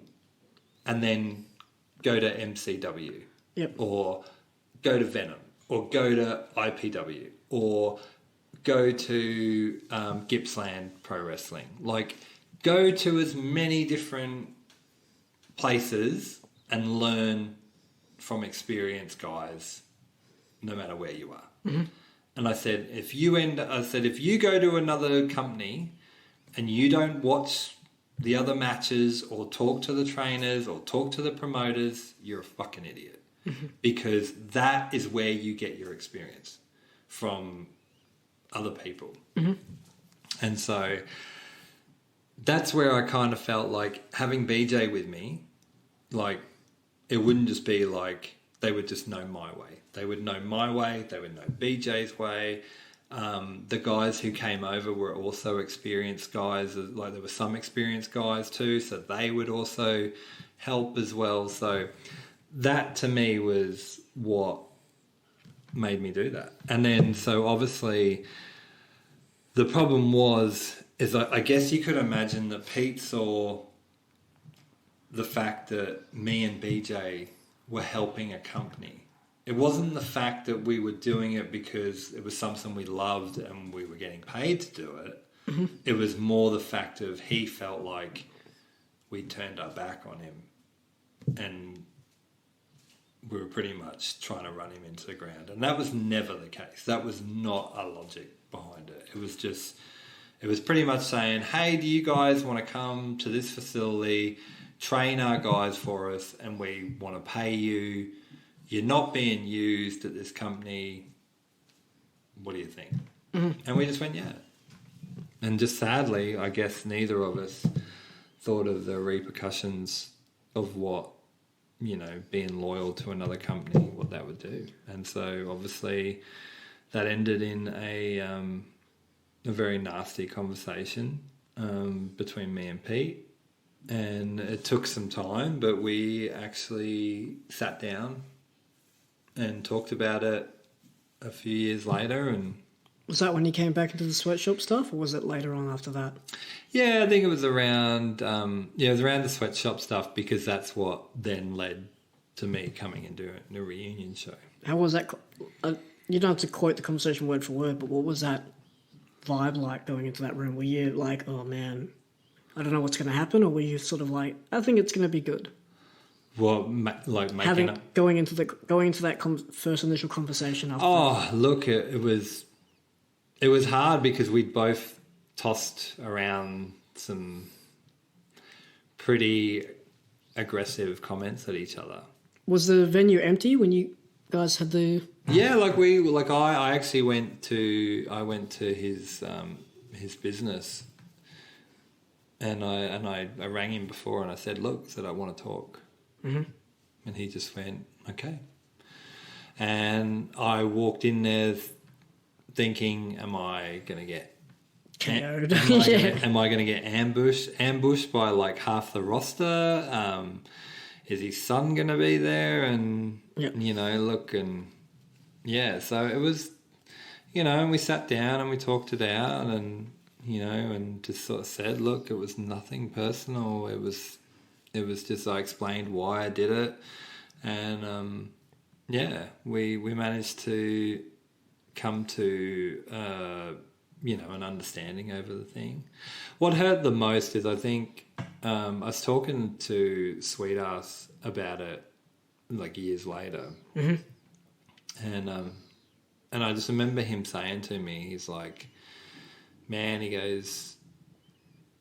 and then go to MCW. Yep. Or go to Venom. Or go to IPW. Or go to Gippsland Pro Wrestling. Like, go to as many different places and learn from experienced guys, no matter where you are. And I said, if you go to another company and you don't watch the other matches or talk to the trainers or talk to the promoters, you're a fucking idiot. Because that is where you get your experience from other people. And so that's where I kind of felt like having BJ with me, like, it wouldn't just be like they would just know my way. They would know my way. They would know BJ's way. The guys who came over were also experienced guys. Like, there were some experienced guys too, so they would also help as well. So that to me was what made me do that. And then, so obviously, the problem is I guess you could imagine that Pete saw the fact that me and BJ were helping a company. It wasn't the fact that we were doing it because it was something we loved and we were getting paid to do it. Mm-hmm. It was more the fact of he felt like we turned our back on him and we were pretty much trying to run him into the ground. And that was never the case. That was not a logic behind it. It was pretty much saying, hey, do you guys want to come to this facility, train our guys for us, and we want to pay you? You're not being used at this company. What do you think? Mm-hmm. And we just went, yeah. And just sadly, I guess neither of us thought of the repercussions of what, being loyal to another company, what that would do. And so obviously that ended in a very nasty conversation between me and Pete. And it took some time, but we actually sat down and talked about it a few years later. And was that when you came back into the sweatshop stuff, or was it later on after that? Yeah, I think it was around it was around the sweatshop stuff, because that's what then led to me coming and doing the reunion show. How was that? You don't have to quote the conversation word for word, but what was that vibe like going into that room? Were you like, oh man, I don't know what's going to happen, or were you sort of like, I think it's going to be good? Well, going into that first initial conversation. Look, it was hard because we'd both tossed around some pretty aggressive comments at each other. Was the venue empty when you guys had the? Yeah, I actually went to his business, and I rang him before and I said, look, I want to talk. Mm-hmm. And he just went, okay. And I walked in there thinking, am I going to get Am I going to get ambushed by like half the roster? Is his son going to be there? And, look, and yeah, so it was, and we sat down and we talked it out and, and just sort of said, look, it was nothing personal. It was just, I explained why I did it. And, we managed to come to, an understanding over the thing. What hurt the most is I think I was talking to Sweetass about it like years later. Mm-hmm. And I just remember him saying to me, he's like, man, he goes,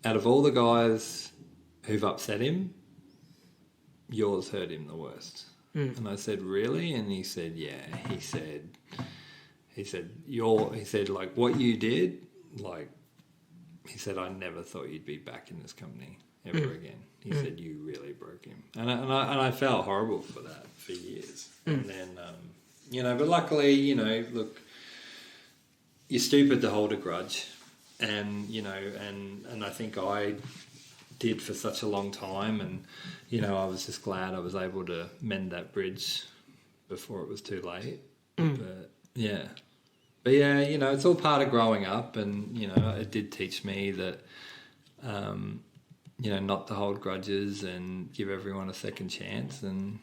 out of all the guys who've upset him, yours hurt him the worst. Mm. And I said, really? And he said, yeah. He said, like, what you did, like, he said, I never thought you'd be back in this company ever again. He said, you really broke him. And I felt horrible for that for years. And then, but luckily, look, you're stupid to hold a grudge. And, and I think I did for such a long time. And, I was just glad I was able to mend that bridge before it was too late. But, yeah. But, yeah, it's all part of growing up. And, it did teach me that, not to hold grudges and give everyone a second chance. And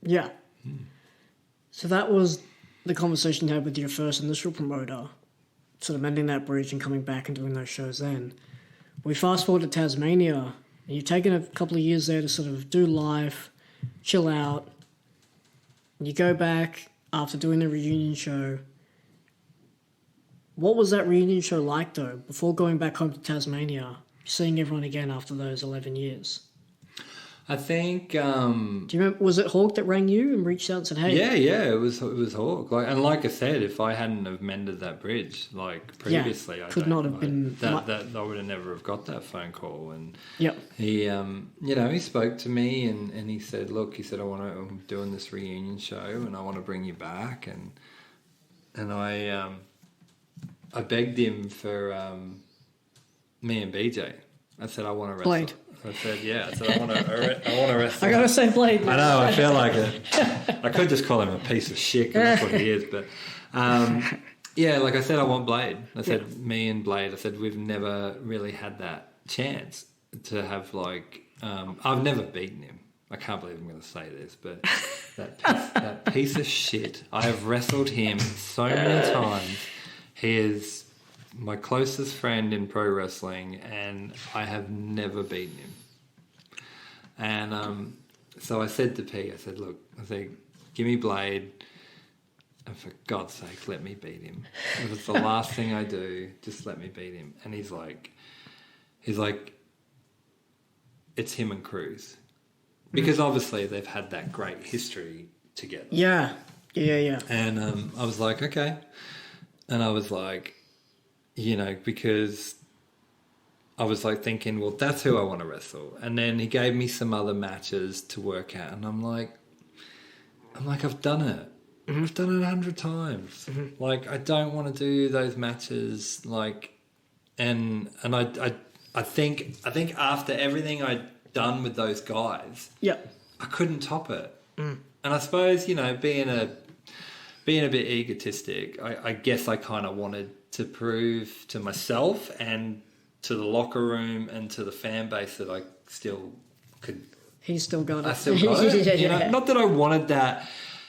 yeah. So that was the conversation you had with your first initial promoter, sort of mending that bridge and coming back and doing those shows then. We fast forward to Tasmania, and you've taken a couple of years there to sort of do life, chill out. And you go back after doing the reunion show. What was that reunion show like, though, before going back home to Tasmania, seeing everyone again after those 11 years? I think... do you remember, was it Hawk that rang you and reached out and said, hey? Yeah, it was Hawk. Like I said, if I hadn't have mended that bridge, like previously, I would have never have got that phone call. And he, he spoke to me and he said, look, I'm doing this reunion show and I want to bring you back. And I begged him for me and BJ. I said, I want to wrestle. Blade. I said, yeah. I said, I want to wrestle. I gotta say Blade. I know, I feel like it. I could just call him a piece of shit, because that's what he is. But, yeah, like I said, I want Blade. I said, me and Blade, I said, we've never really had that chance to have, like, I've never beaten him. I can't believe I'm going to say this, but that piece of shit, I have wrestled him so many times. He is my closest friend in pro wrestling, and I have never beaten him. And so I said to P, I said, look, give me Blade, and for God's sake, let me beat him. If it's the last thing I do, just let me beat him. And he's like, it's him and Cruz. Because obviously they've had that great history together. Yeah. And I was like, okay. And I was like, because I was like thinking, well, that's who I want to wrestle. And then he gave me some other matches to work out. And I'm like, I've done it. Mm-hmm. I've done it 100 times. Mm-hmm. Like, I don't want to do those matches. Like, and I think after everything I'd done with those guys, I couldn't top it. And I suppose, being a bit egotistic, I guess I kind of wanted to prove to myself and to the locker room and to the fan base that I still could. He's still got it. I still got it. Not that I wanted that.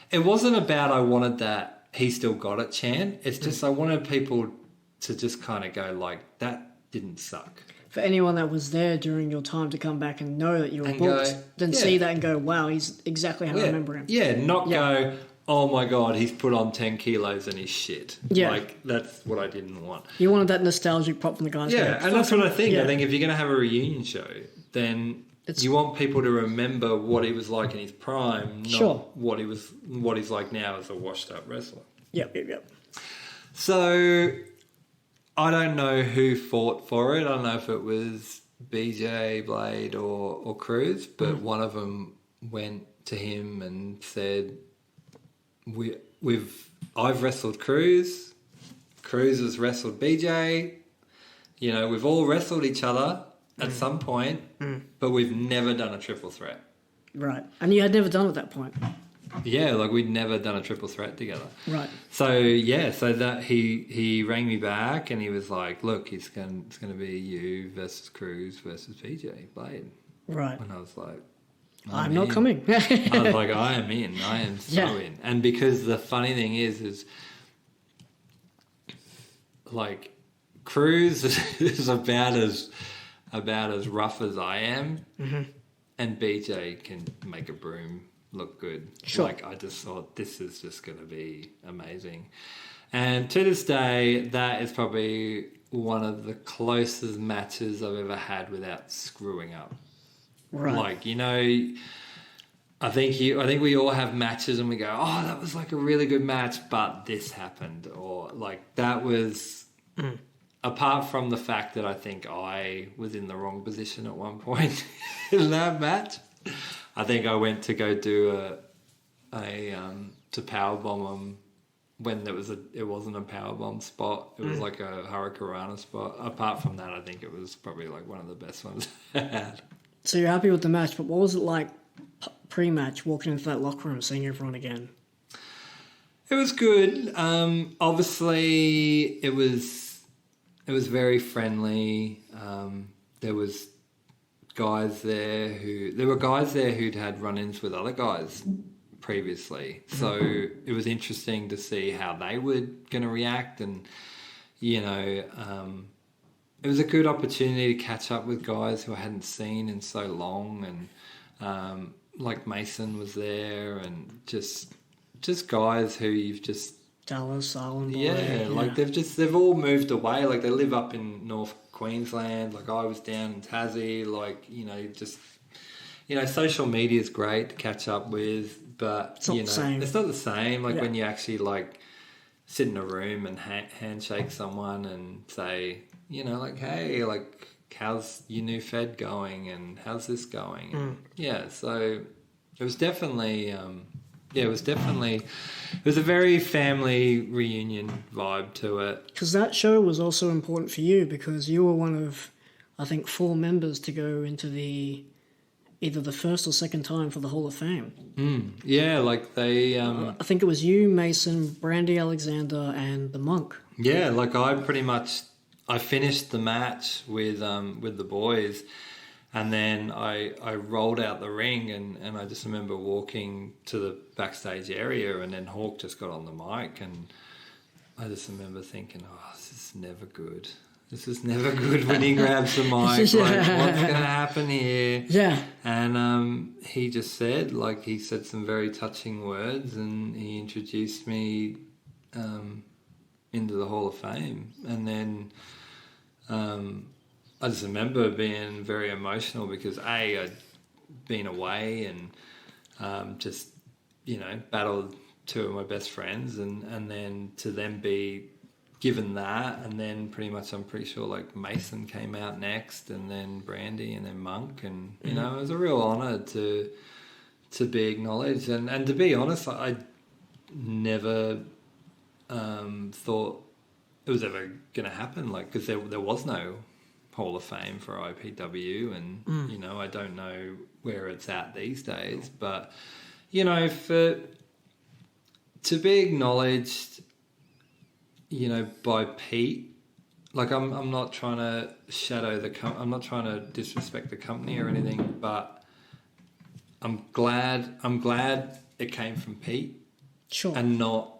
It wasn't about I wanted that he still got it chant. It's just I wanted people to just kind of go like, that didn't suck. For anyone that was there during your time to come back and know that you were booked, then see that and go, wow, he's exactly how I remember him. Yeah, go, oh my God, he's put on 10 kilos and he's shit. Yeah. Like, that's what I didn't want. You wanted that nostalgic pop from the guys. Yeah, and that's what I think. Yeah. I think if you're going to have a reunion show, then you want people to remember what he was like in his prime, not what he's like now as a washed-up wrestler. Yep. So I don't know who fought for it. I don't know if it was BJ, Blade, or Cruz, but one of them went to him and said, I've wrestled Cruz has wrestled BJ. We've all wrestled each other at some point, but we've never done a triple threat. Right, and you had never done it at that point. Yeah, like we'd never done a triple threat together. Right. So that he rang me back and he was like, "Look, it's going to be you versus Cruz versus PJ Blade." Right. And I was like, "I'm not coming." I was like, "I am in. I am so in." And because the funny thing is like Cruz is about as rough as I am, and BJ can make a broom look good. Sure. Like, I just thought this is just going to be amazing. And to this day, that is probably one of the closest matches I've ever had without screwing up. Right. Like, I think we all have matches and we go, oh, that was like a really good match, but this happened. Or like that was, apart from the fact that I think I was in the wrong position at one point in that match. I think I went to go do to powerbomb them when it wasn't a powerbomb spot. It was like a Hurricanrana spot. Apart from that, I think it was probably like one of the best ones I had. So you're happy with the match, but what was it like pre-match, walking into that locker room, seeing everyone again? It was good. Obviously, it was very friendly. There were guys there who'd had run-ins with other guys previously, so it was interesting to see how they were going to react, and it was a good opportunity to catch up with guys who I hadn't seen in so long, and like Mason was there, and just guys who you've just Dallas, Island, like they've all moved away. Like they live up in North Queensland. Like I was down in Tassie. Like social media is great to catch up with, but it's not the same. It's not the same. Like when you actually like sit in a room and handshake someone and say, like, hey, like how's your new Fed going and how's this going? And, so it was definitely. It was a very family reunion vibe to it. Because that show was also important for you because you were one of I think, 4 members to go into either the first or second time for the Hall of Fame. Yeah, like they... I think it was you, Mason, Brandy Alexander, and the Monk. Yeah, like I finished the match with the boys, and then I rolled out the ring, and I just remember walking to the backstage area, and then Hawk just got on the mic, and I just remember thinking, oh, this is never good. This is never good when he grabs the mic. Like, what's going to happen here? Yeah. And he just said, like, he said some very touching words, and he introduced me into the Hall of Fame. And then I just remember being very emotional because, I'd been away and just, battled 2 of my best friends, and then to them be given that, and then pretty much I'm pretty sure like Mason came out next, and then Brandy, and then Monk, and it was a real honour to be acknowledged, and to be honest, I never thought it was ever going to happen, like, because there was no Hall of Fame for IPW, and I don't know where it's at these days, but to be acknowledged, by Pete, like I'm not trying to shadow I'm not trying to disrespect the company or anything, but I'm glad it came from Pete, sure, and not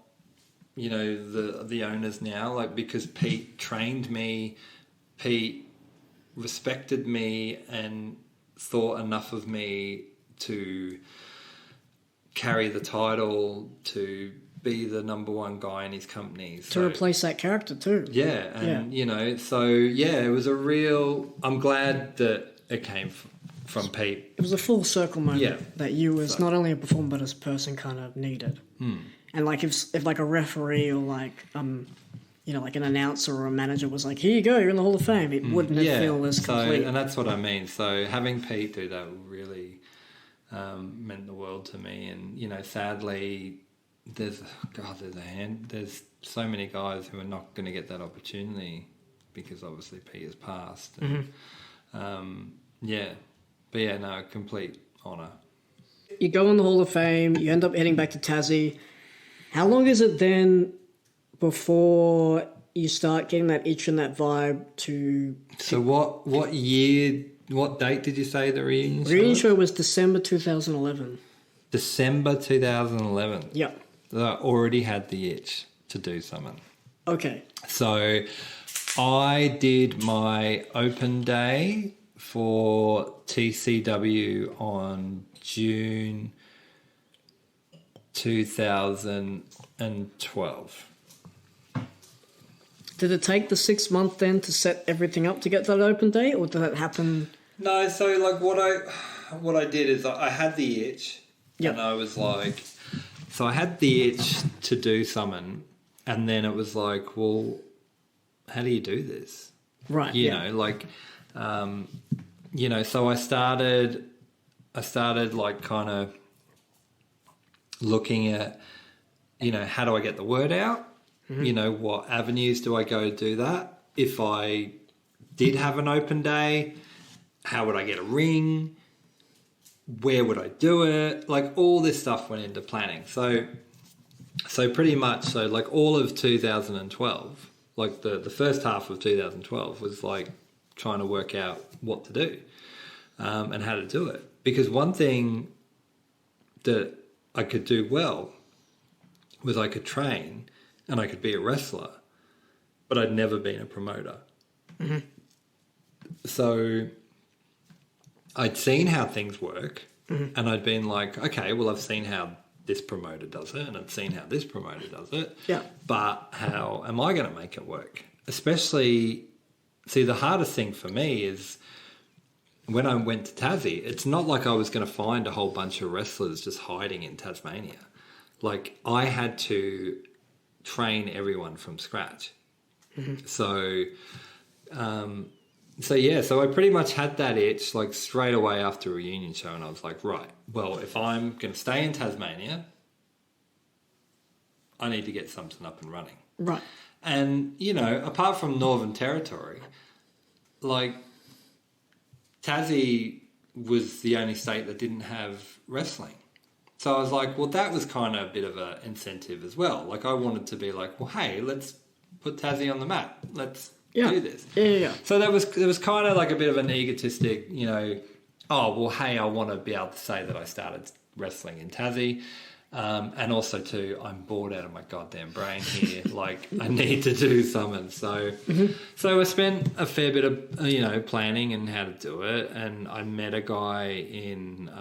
the owners now, like, because Pete trained me, Pete respected me and thought enough of me to carry the title, to be the number one guy in his company. To replace that character too. Yeah, and it was a real... I'm glad that it came from Pete. It was a full circle moment that you as not only a performer but as a person kind of needed. And like if like a referee or like like an announcer or a manager was like, here you go, you're in the Hall of Fame, it wouldn't have felt as complete. And that's what I mean. So having Pete do that really meant the world to me. And sadly, there's so many guys who are not going to get that opportunity because obviously Pete has passed. And, complete honour. You go in the Hall of Fame, you end up heading back to Tassie. How long is it then before you start getting that itch and that vibe to... So what year, what date did you say the reunion show? The reunion show was December 2011. December 2011? Yep. I already had the itch to do something. Okay. So I did my open day for TCW on June 2012. Did it take the 6 months then to set everything up to get that open day, or did that happen? No, so like what I did is I had the itch, and I was like... So I had the itch to do something, and then it was like, well, how do you do this? Right. So I started like kind of looking at, how do I get the word out? What avenues do I go do that? If I did have an open day, how would I get a ring? Where would I do it? Like, all this stuff went into planning. So pretty much, like all of 2012, like the first half of 2012 was like trying to work out what to do and how to do it. Because one thing that I could do well was I could train and I could be a wrestler, but I'd never been a promoter. So I'd seen how things work, and I'd been like, okay, well, I've seen how this promoter does it, and I've seen how this promoter does it. Yeah. But how am I going to make it work? Especially, see, the hardest thing for me is when I went to Tassie, it's not like I was going to find a whole bunch of wrestlers just hiding in Tasmania. Like, I had to train everyone from scratch. So I pretty much had that itch like straight away after a reunion show, and I was like, right, well, if I'm going to stay in Tasmania, I need to get something up and running. Right. And, apart from Northern Territory, like, Tassie was the only state that didn't have wrestling. So I was like, well, that was kind of a bit of an incentive as well. Like, I wanted to be like, well, hey, let's put Tassie on the map. Let's do this. Yeah. So there was kind of like a bit of an egotistic, you know, oh, well, hey, I want to be able to say that I started wrestling in Tassie. And also, too, I'm bored out of my goddamn brain here. Like, I need to do something. So so I spent a fair bit of, you know, planning and how to do it. And I met a guy in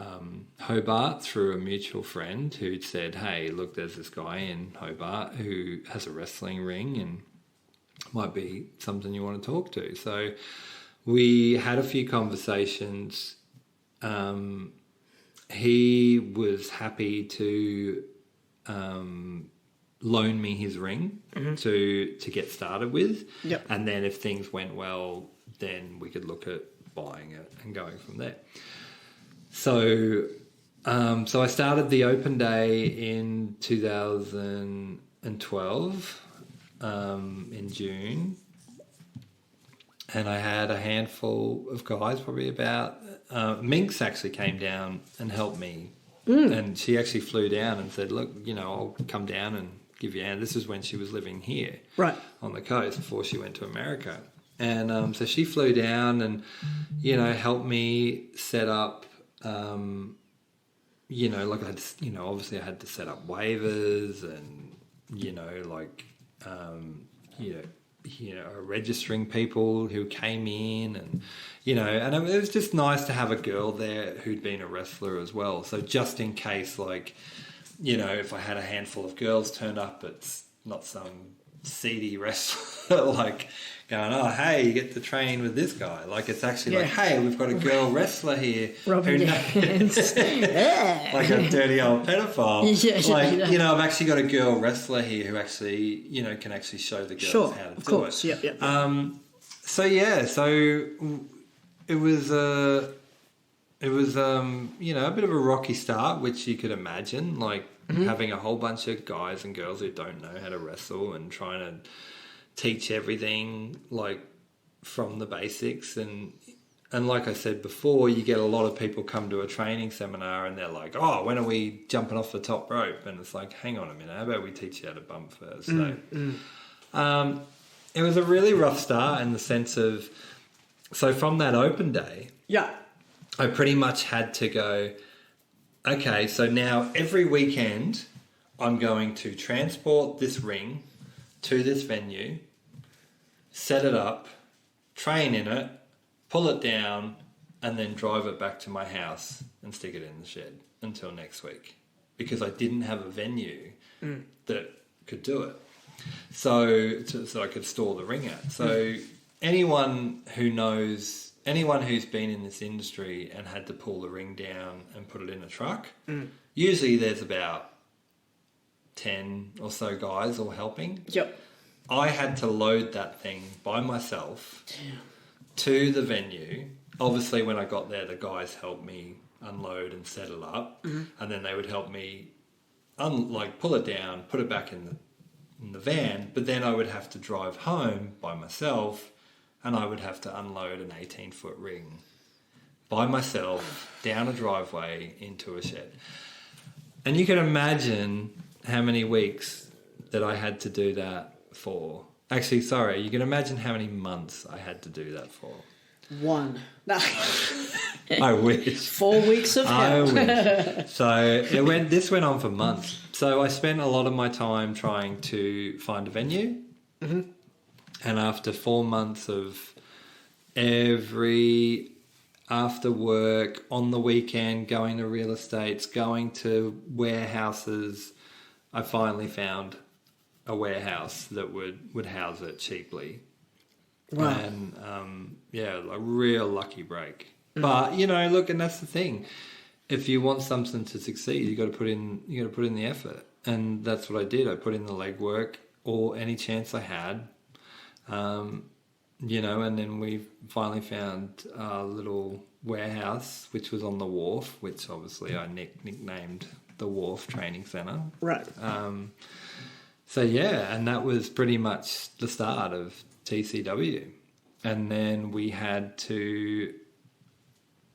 Hobart through a mutual friend who said, hey, look, there's this guy in Hobart who has a wrestling ring and might be something you want to talk to. So we had a few conversations. He was happy to loan me his ring to get started with. Yep. And then if things went well, then we could look at buying it and going from there. So I started the open day in 2012 in June. And I had a handful of guys, probably about... Minx actually came down and helped me. And she actually flew down and said, look, you know, I'll come down and give you a hand. This is when she was living here on the coast before she went to America. And so she flew down and, you know, helped me set up, you know, like I had, you know, obviously I had to set up waivers and, you know, like, registering people who came in and, you know, and it was just nice to have a girl there who'd been a wrestler as well. So just in case, like, you know, if I had a handful of girls turn up, it's not some seedy wrestler like going, oh, hey, you get to train with this guy. Like, it's actually like, hey, we've got a girl wrestler here Rubbing who knows, like a dirty old pedophile. You know, I've actually got a girl wrestler here who actually, you know, can actually show the girls how to do course. it. Yep. So it was you know, a bit of a rocky start, which you could imagine, like having a whole bunch of guys and girls who don't know how to wrestle and trying to teach everything like from the basics. And like I said before, you get a lot of people come to a training seminar and they're like, oh, when are we jumping off the top rope? And it's like, hang on a minute, how about we teach you how to bump first? So it was a really rough start in the sense of, so from that open day, I pretty much had to go, okay, so now every weekend I'm going to transport this ring to this venue, set it up, train in it, pull it down, and then drive it back to my house and stick it in the shed until next week, because I didn't have a venue that could do it. So I could store the ring at. So anyone who's been in this industry and had to pull the ring down and put it in a truck, usually there's about 10 or so guys all helping. Yep. I had to load that thing by myself to the venue. Obviously, when I got there, the guys helped me unload and set it up, and then they would help me pull it down, put it back in the van. But then I would have to drive home by myself, and I would have to unload an 18-foot ring by myself down a driveway into a shed. And you can imagine how many weeks that I had to do that for. Actually, sorry, you can imagine how many months I had to do that for. One. I wish. 4 weeks of hell. I wish. So this went on for months. So I spent a lot of my time trying to find a venue. And after 4 months of after work, on the weekend, going to real estates, going to warehouses, I finally found a warehouse that would house it cheaply. Wow. And a real lucky break. But look, and that's the thing. If you want something to succeed, you got to put in the effort, and that's what I did. I put in the legwork, or any chance I had, and then we finally found a little warehouse which was on the wharf, which obviously I nicknamed the Wharf Training Centre. Right. And that was pretty much the start of TCW. And then we had to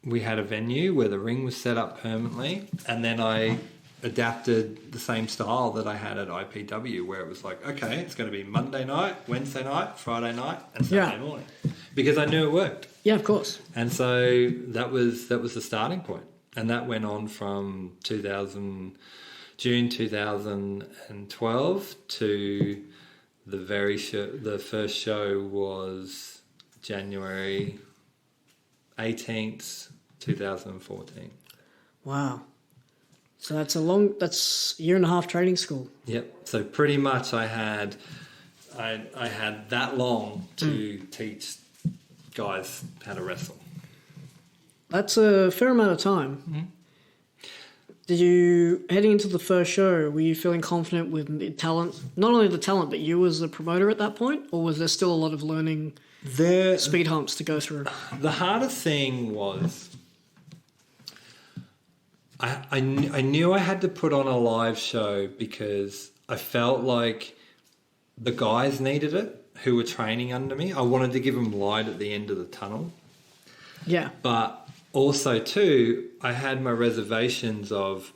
we had a venue where the ring was set up permanently, and then I adapted the same style that I had at IPW, where it was like, okay, it's going to be Monday night, Wednesday night, Friday night, and Saturday morning, because I knew it worked. Yeah, of course. And so that was the starting point, and that went on from June 2012 to the first show was January 18th, 2014. Wow. So that's a year and a half training school. Yep. So pretty much I had that long to teach guys how to wrestle. That's a fair amount of time. Mm-hmm. Did you, heading into the first show, were you feeling confident with the talent, not only the talent, but you as a promoter at that point? Or was there still a lot of learning speed humps to go through? The hardest thing was I knew I had to put on a live show because I felt like the guys needed it who were training under me. I wanted to give them light at the end of the tunnel. Yeah. But also, too, I had my reservations of,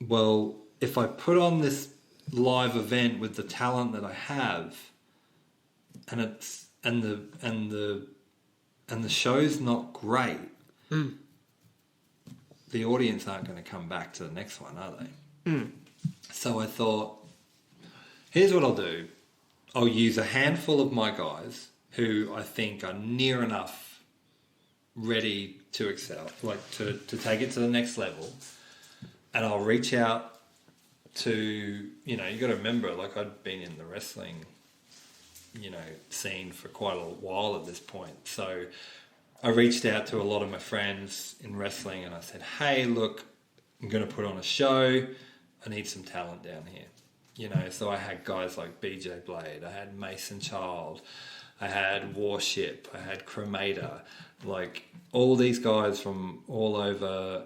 well, if I put on this live event with the talent that I have, and the show's not great, the audience aren't going to come back to the next one, are they? So I thought, here's what I'll do. I'll use a handful of my guys who I think are near enough ready to excel, like to take it to the next level, and I'll reach out to, you got to remember, like, I'd been in the wrestling, scene for quite a while at this point, so I reached out to a lot of my friends in wrestling and I said, hey, look, I'm going to put on a show, I need some talent down here, so I had guys like BJ Blade, I had Mason Child, I had Warship, I had Cremator, like all these guys from all over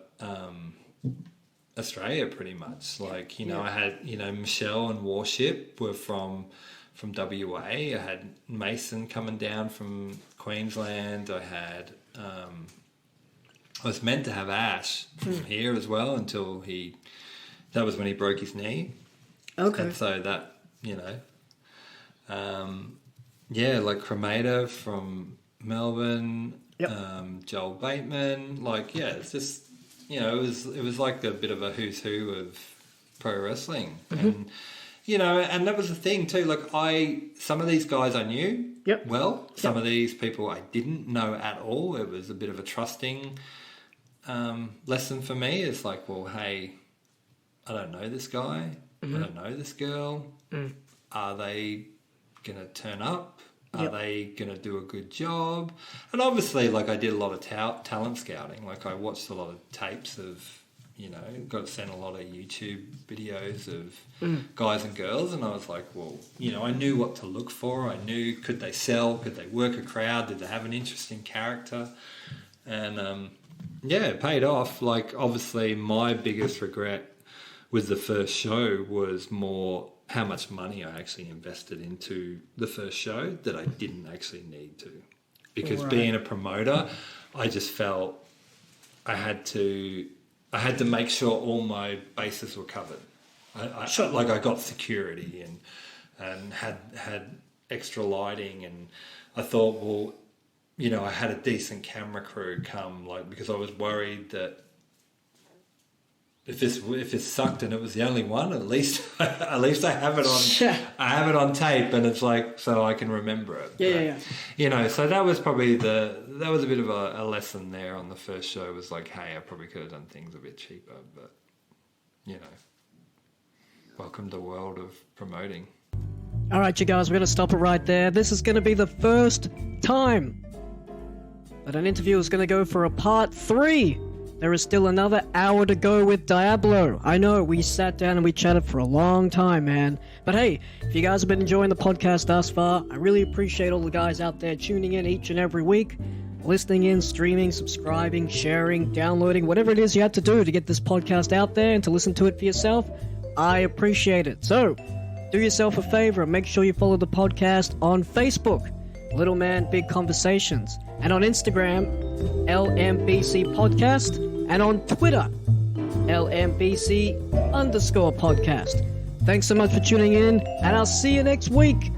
Australia pretty much. Like, I had, Michelle and Warship were from WA. I had Mason coming down from Queensland. I had, I was meant to have Ash from here as well until that was when he broke his knee. Okay. And so that, like Cremator from Melbourne, Joel Bateman, it's just, it was like a bit of a who's who of pro wrestling. And, and that was the thing too, like some of these guys I knew well, some of these people I didn't know at all. It was a bit of a trusting lesson for me. It's like, well, hey, I don't know this guy, I don't know this girl, are they going to turn up? Are they going to do a good job? And obviously, like, I did a lot of talent scouting. Like, I watched a lot of tapes of, got sent a lot of YouTube videos of guys and girls. And I was like, well, I knew what to look for. I knew, could they sell? Could they work a crowd? Did they have an interesting character? And, it paid off. Like, obviously, my biggest regret with the first show was more how much money I actually invested into the first show that I didn't actually need to. Because being a promoter, I just felt I had to make sure all my bases were covered. I got security and had extra lighting, and I thought, well, I had a decent camera crew come, like, because I was worried that if it sucked and it was the only one, at least I have it on. I have it on tape, and it's like, so I can remember it. So that was probably that was a bit of a lesson there on the first show. Was like, hey, I probably could have done things a bit cheaper, but welcome to the world of promoting. All right, you guys, we're going to stop it right there. This is going to be the first time that an interview is going to go for a part 3. There is still another hour to go with Diablo. I know, we sat down and we chatted for a long time, man. But hey, if you guys have been enjoying the podcast thus far, I really appreciate all the guys out there tuning in each and every week, listening in, streaming, subscribing, sharing, downloading, whatever it is you have to do to get this podcast out there and to listen to it for yourself. I appreciate it. So, do yourself a favor and make sure you follow the podcast on Facebook. Little Man Big Conversations, and on Instagram, LMBC Podcast, and on Twitter, LMBC_podcast. Thanks so much for tuning in, and I'll see you next week.